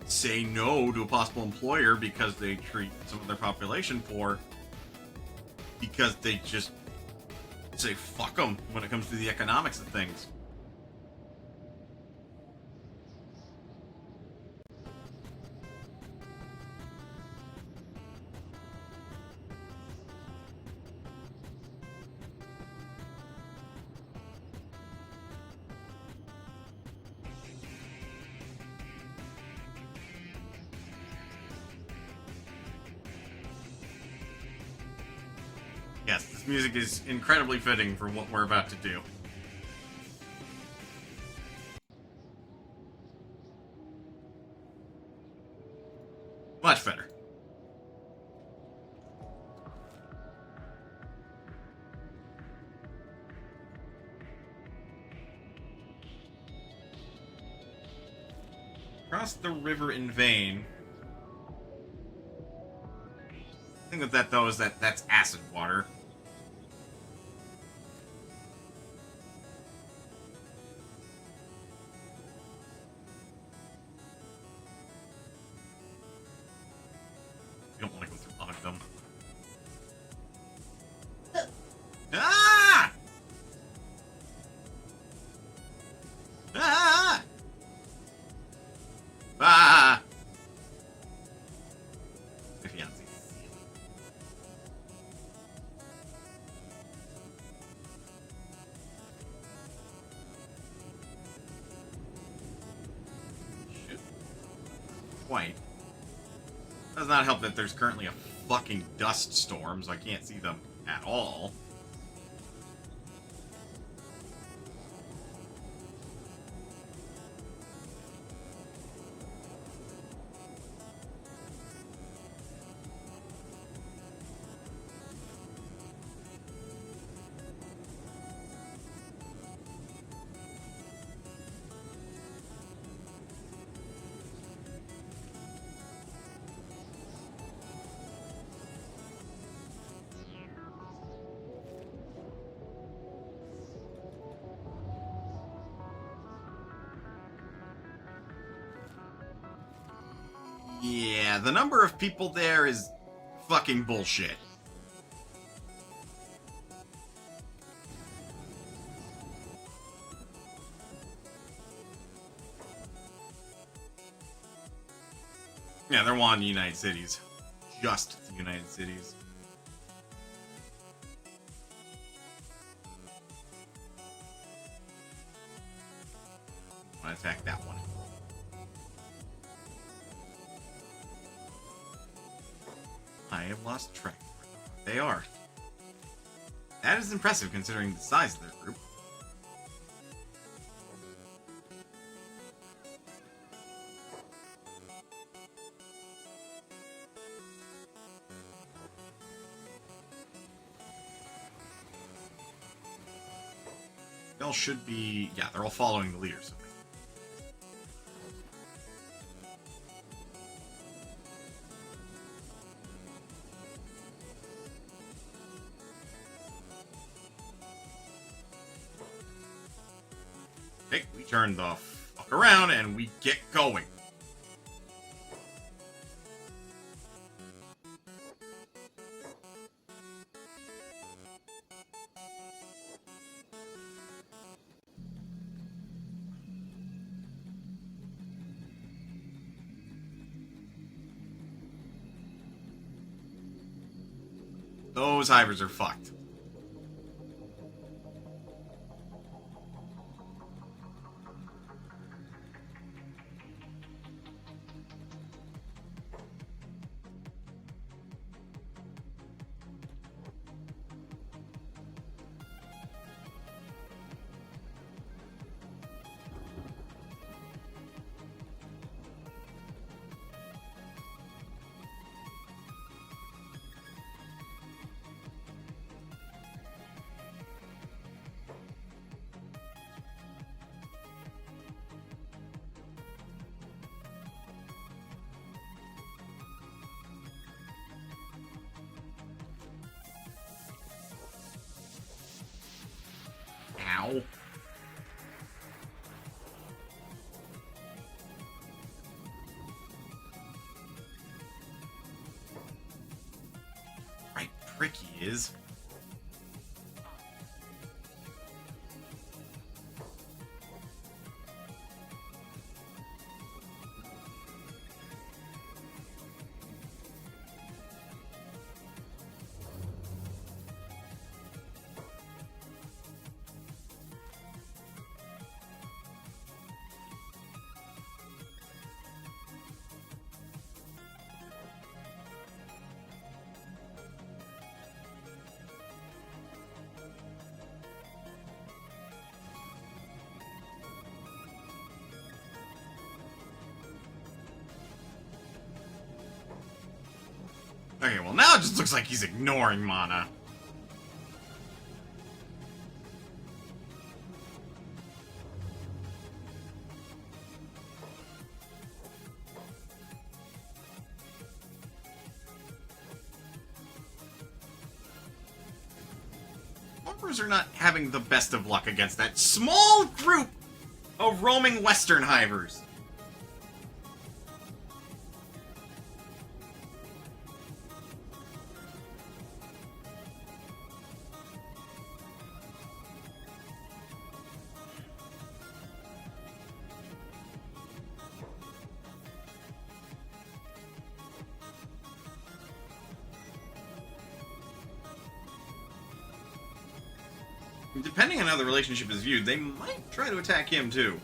say no to a possible employer because they treat some of their population poor, because they just say fuck them when it comes to the economics of things? Yes, this music is incredibly fitting for what we're about to do. Much better. Cross the river in vain. The thing with that, though, is that that's acid water. You don't want to go through all of them. Ah! Ah! Ah! My fiance. Shit. Quite. Does not help that there's currently a fucking dust storm, so I can't see them at all. Yeah, Yeah, the number of people there is fucking bullshit. Yeah, they're wanting the United Cities. Just the United Cities. I want to attack that one. I have lost track. They are. That is impressive considering the size of their group. They all should be... Yeah, they're all following the leaders. Okay, we turn the fuck around and we get going. Those hivers are fucked. Ow. Right prick he is. Okay, well now it just looks like he's ignoring mana. Bumpers are not having the best of luck against that small group of roaming western hivers. Depending on how the relationship is viewed, they might try to attack him too.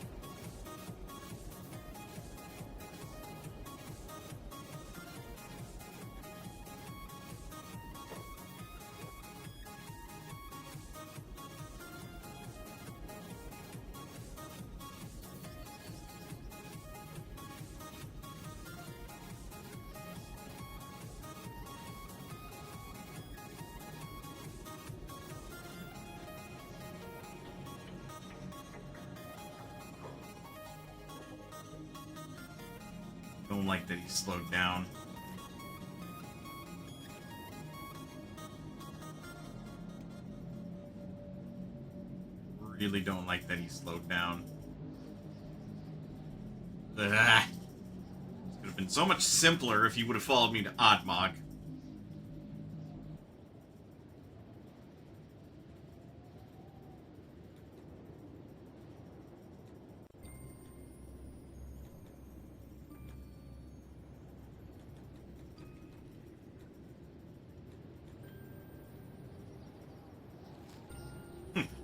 Don't like that he's slowed down. Really don't like that he's slowed down. Just gonna have been so much simpler if he would have followed me to Oddmog.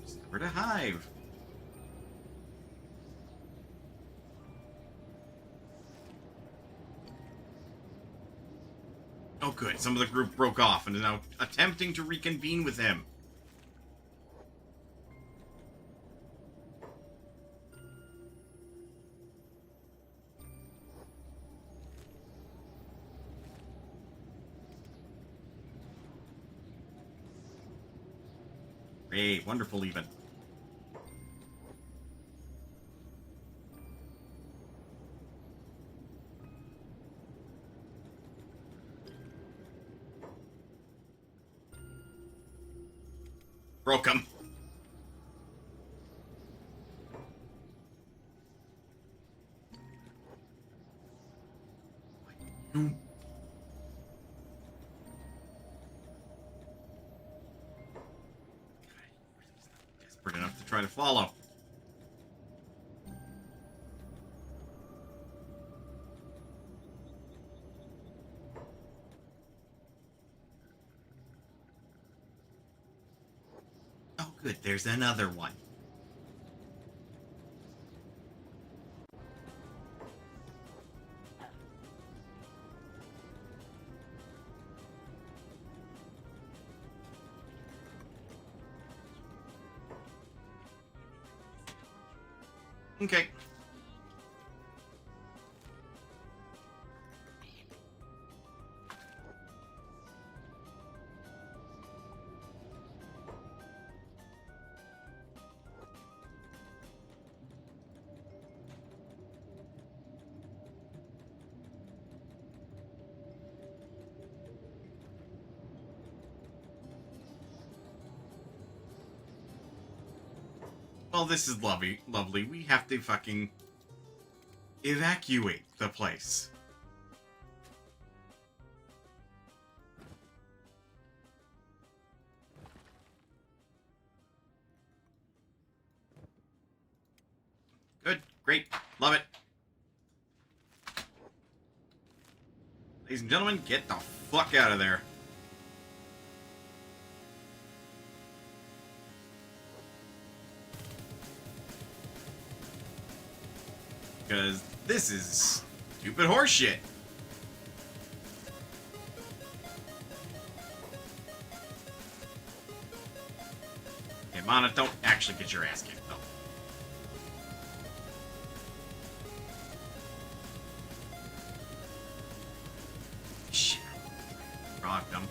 Discovered a hive. Oh good, some of the group broke off and is now attempting to reconvene with him. Great, wonderful even. Broke him. You... Desperate enough to try to follow. Oh, good. There's another one. Okay. Well, this is lovely. We have to fucking evacuate the place. Good. Great. Love it. Ladies and gentlemen, get the fuck out of there. Because this is stupid horseshit. Okay, Mana, don't actually get your ass kicked, though. Shit. Rocked him.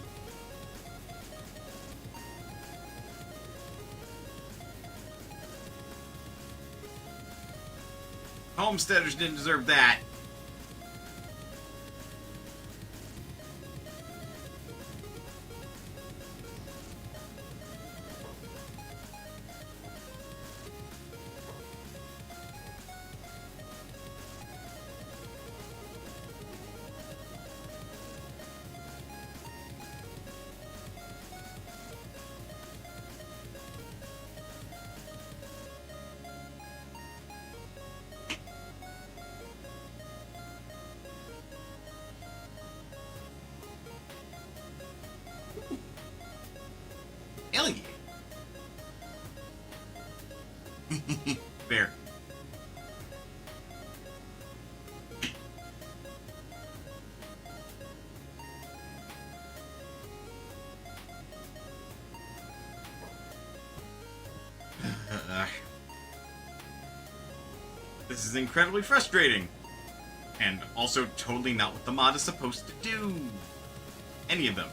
Homesteaders didn't deserve that. Hell yeah. Fair. This is incredibly frustrating. And also totally not what the mod is supposed to do. Any of them.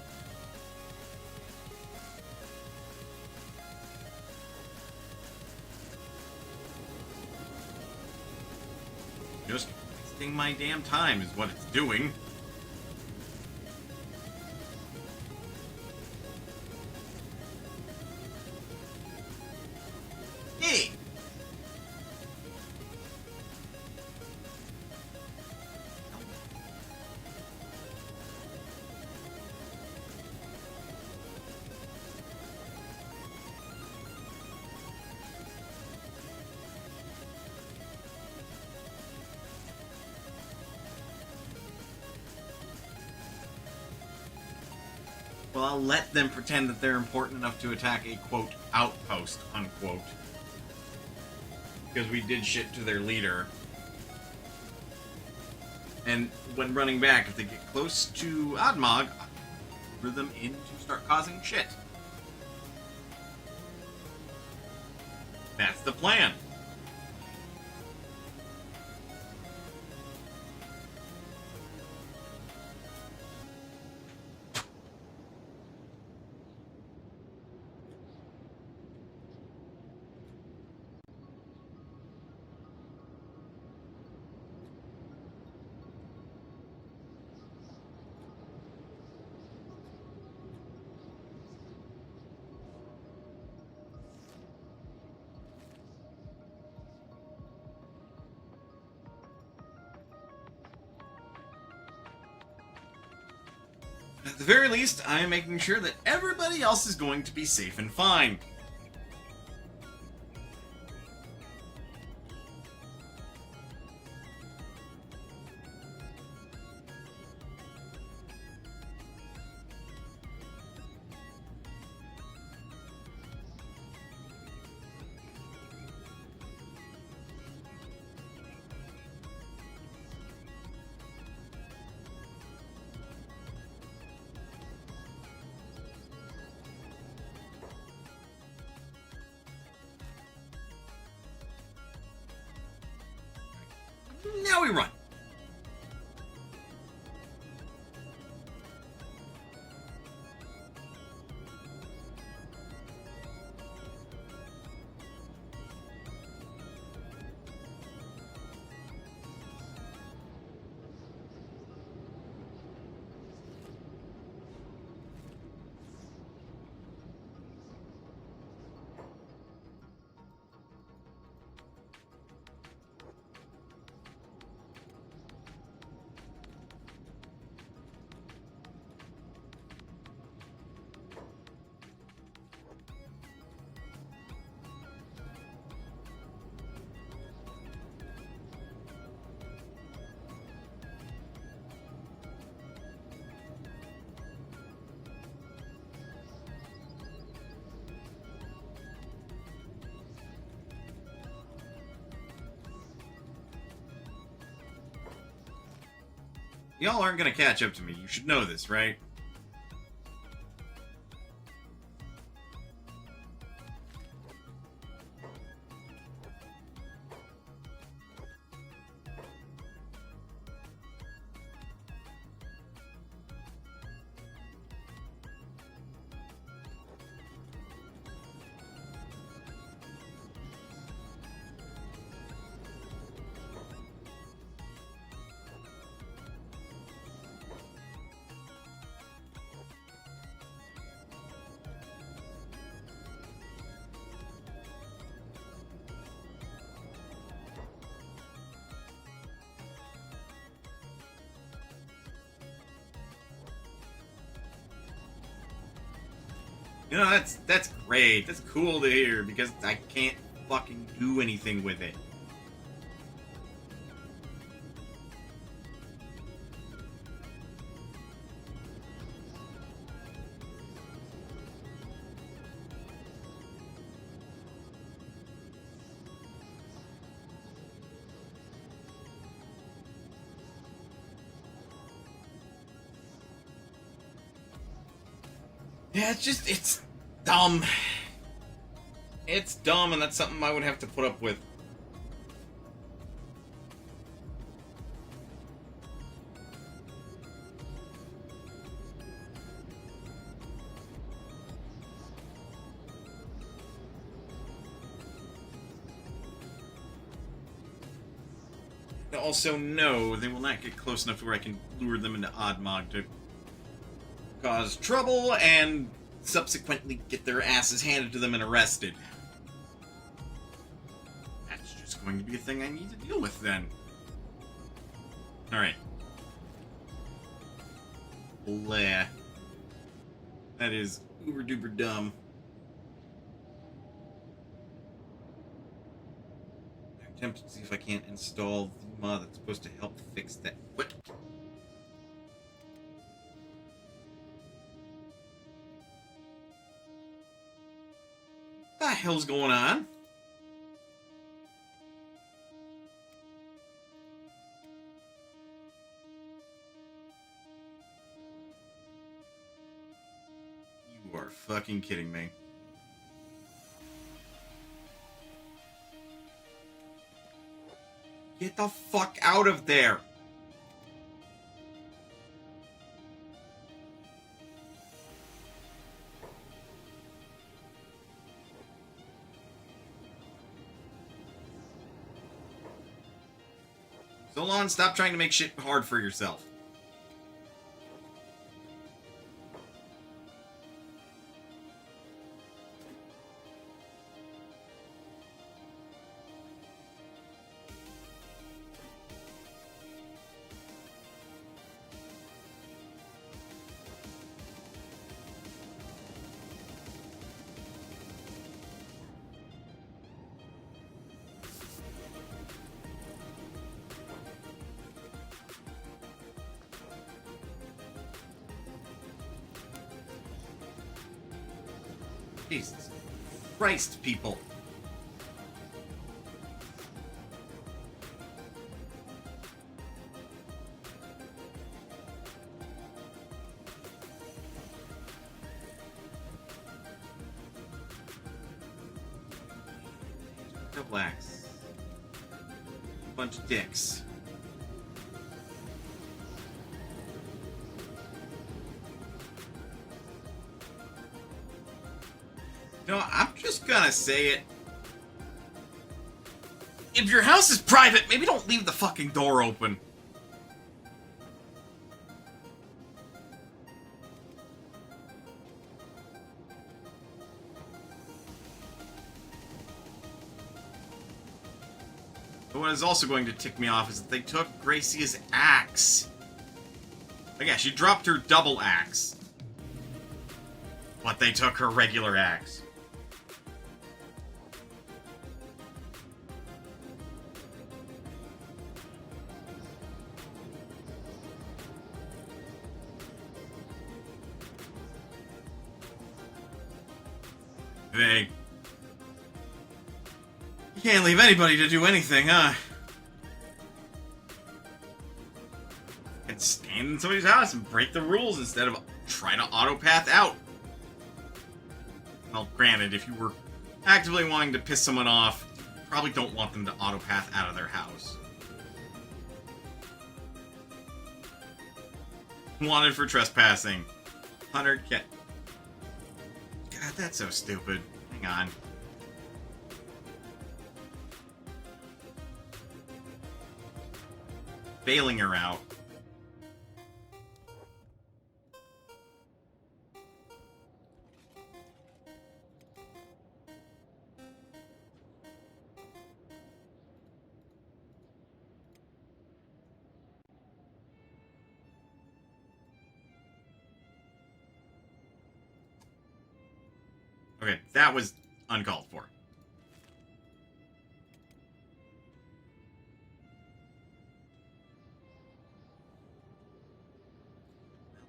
Just wasting my damn time is what it's doing. Hey! Well, I'll let them pretend that they're important enough to attack a, quote, outpost, unquote. Because we did shit to their leader. And when running back, if they get close to Admog, I'll lure them in to start causing shit. That's the plan. At the very least, I am making sure that everybody else is going to be safe and fine. Now we run. Y'all aren't gonna catch up to me. You should know this, right? You know, that's great. That's cool to hear, because I can't fucking do anything with it. Yeah, it's dumb. It's dumb, and that's something I would have to put up with. Also, no, they will not get close enough to where I can lure them into Oddmog to cause trouble and subsequently get their asses handed to them and arrested. That's just going to be a thing I need to deal with then. Alright. Blah. That is uber duper dumb. I'm tempted to see if I can't install the mod that's supposed to help fix that. What? hell's going on? You are fucking kidding me. Get the fuck out of there! Solon, stop trying to make shit hard for yourself. Jesus Christ, people. Double axe. Bunch of dicks. No, I'm just gonna say it. If your house is private, maybe don't leave the fucking door open. But what is also going to tick me off is that they took Gracie's axe. Like, yeah, she dropped her double axe. But they took her regular axe. They... You can't leave anybody to do anything, huh? And stand in somebody's house and break the rules instead of trying to auto-path out. Well, granted, if you were actively wanting to piss someone off, you probably don't want them to auto-path out of their house. Wanted for trespassing. 100K. God, that's so stupid. Hang on. Bailing her out. Okay, that was uncalled for.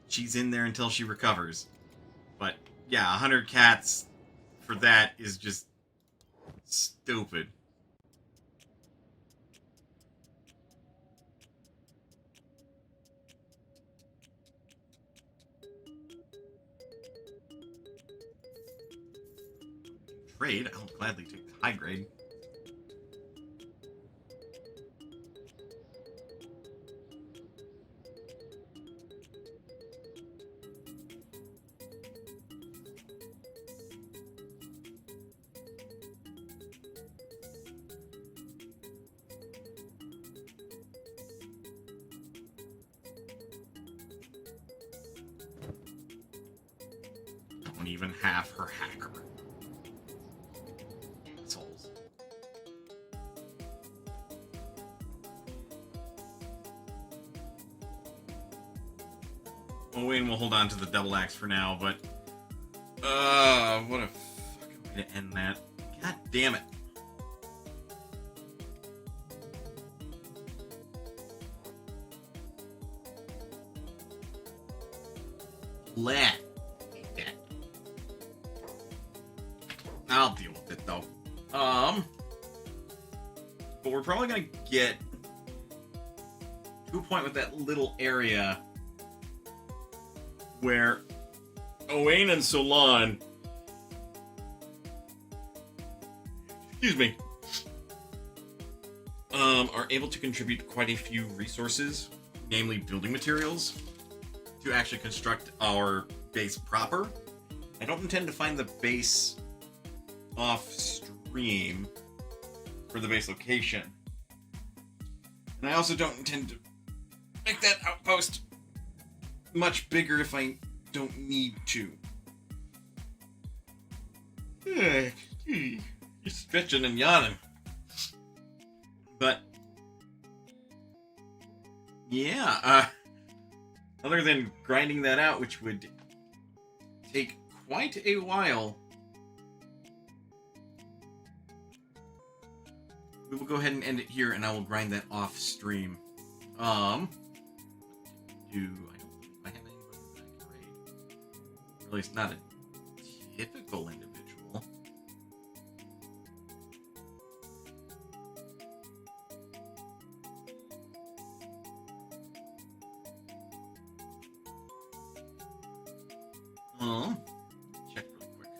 She's in there until she recovers. But, yeah, 100 cats for that is just stupid. Trade, I'll gladly take the high grade. Don't even have her hacker. Assholes. Well, Wayne will hold on to the double axe for now, but what a fucking way to end that. God damn it. Let. I'll deal with it, though. probably gonna get to a point with that little area where Owain and Solon, excuse me, are able to contribute quite a few resources, namely building materials, to actually construct our base proper. I don't intend to find the base off stream for the base location. And I also don't intend to make that outpost much bigger if I don't need to. You're stretching and yawning. But yeah, other than grinding that out, which would take quite a while, we will go ahead and end it here, and I will grind that off stream. I don't believe I have anyone that I can raid. Or at least not a typical individual. Check really quick.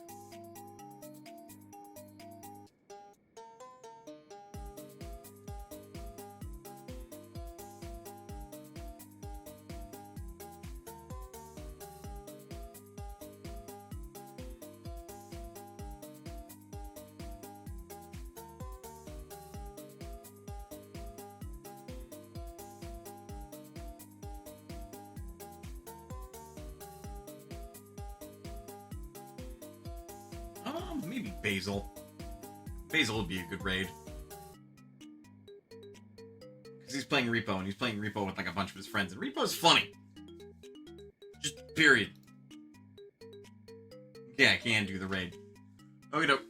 Maybe Basil. Basil would be a good raid. Because he's playing Repo, and he's playing Repo with like a bunch of his friends, and Repo's funny. Just period. Yeah, I can do the raid. Okay, dope.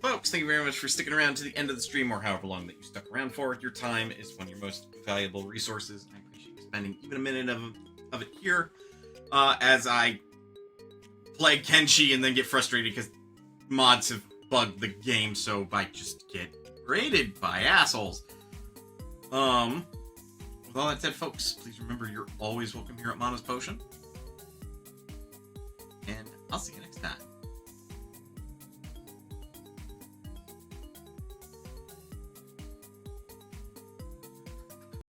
Folks, thank you very much for sticking around to the end of the stream, or however long that you stuck around for. Your time is one of your most valuable resources. I appreciate you spending even a minute of it here as I play Kenshi and then get frustrated because mods have bugged the game, so I just get raided by assholes. With all that said, folks, please remember you're always welcome here at Mana's Potion. And I'll see you next time.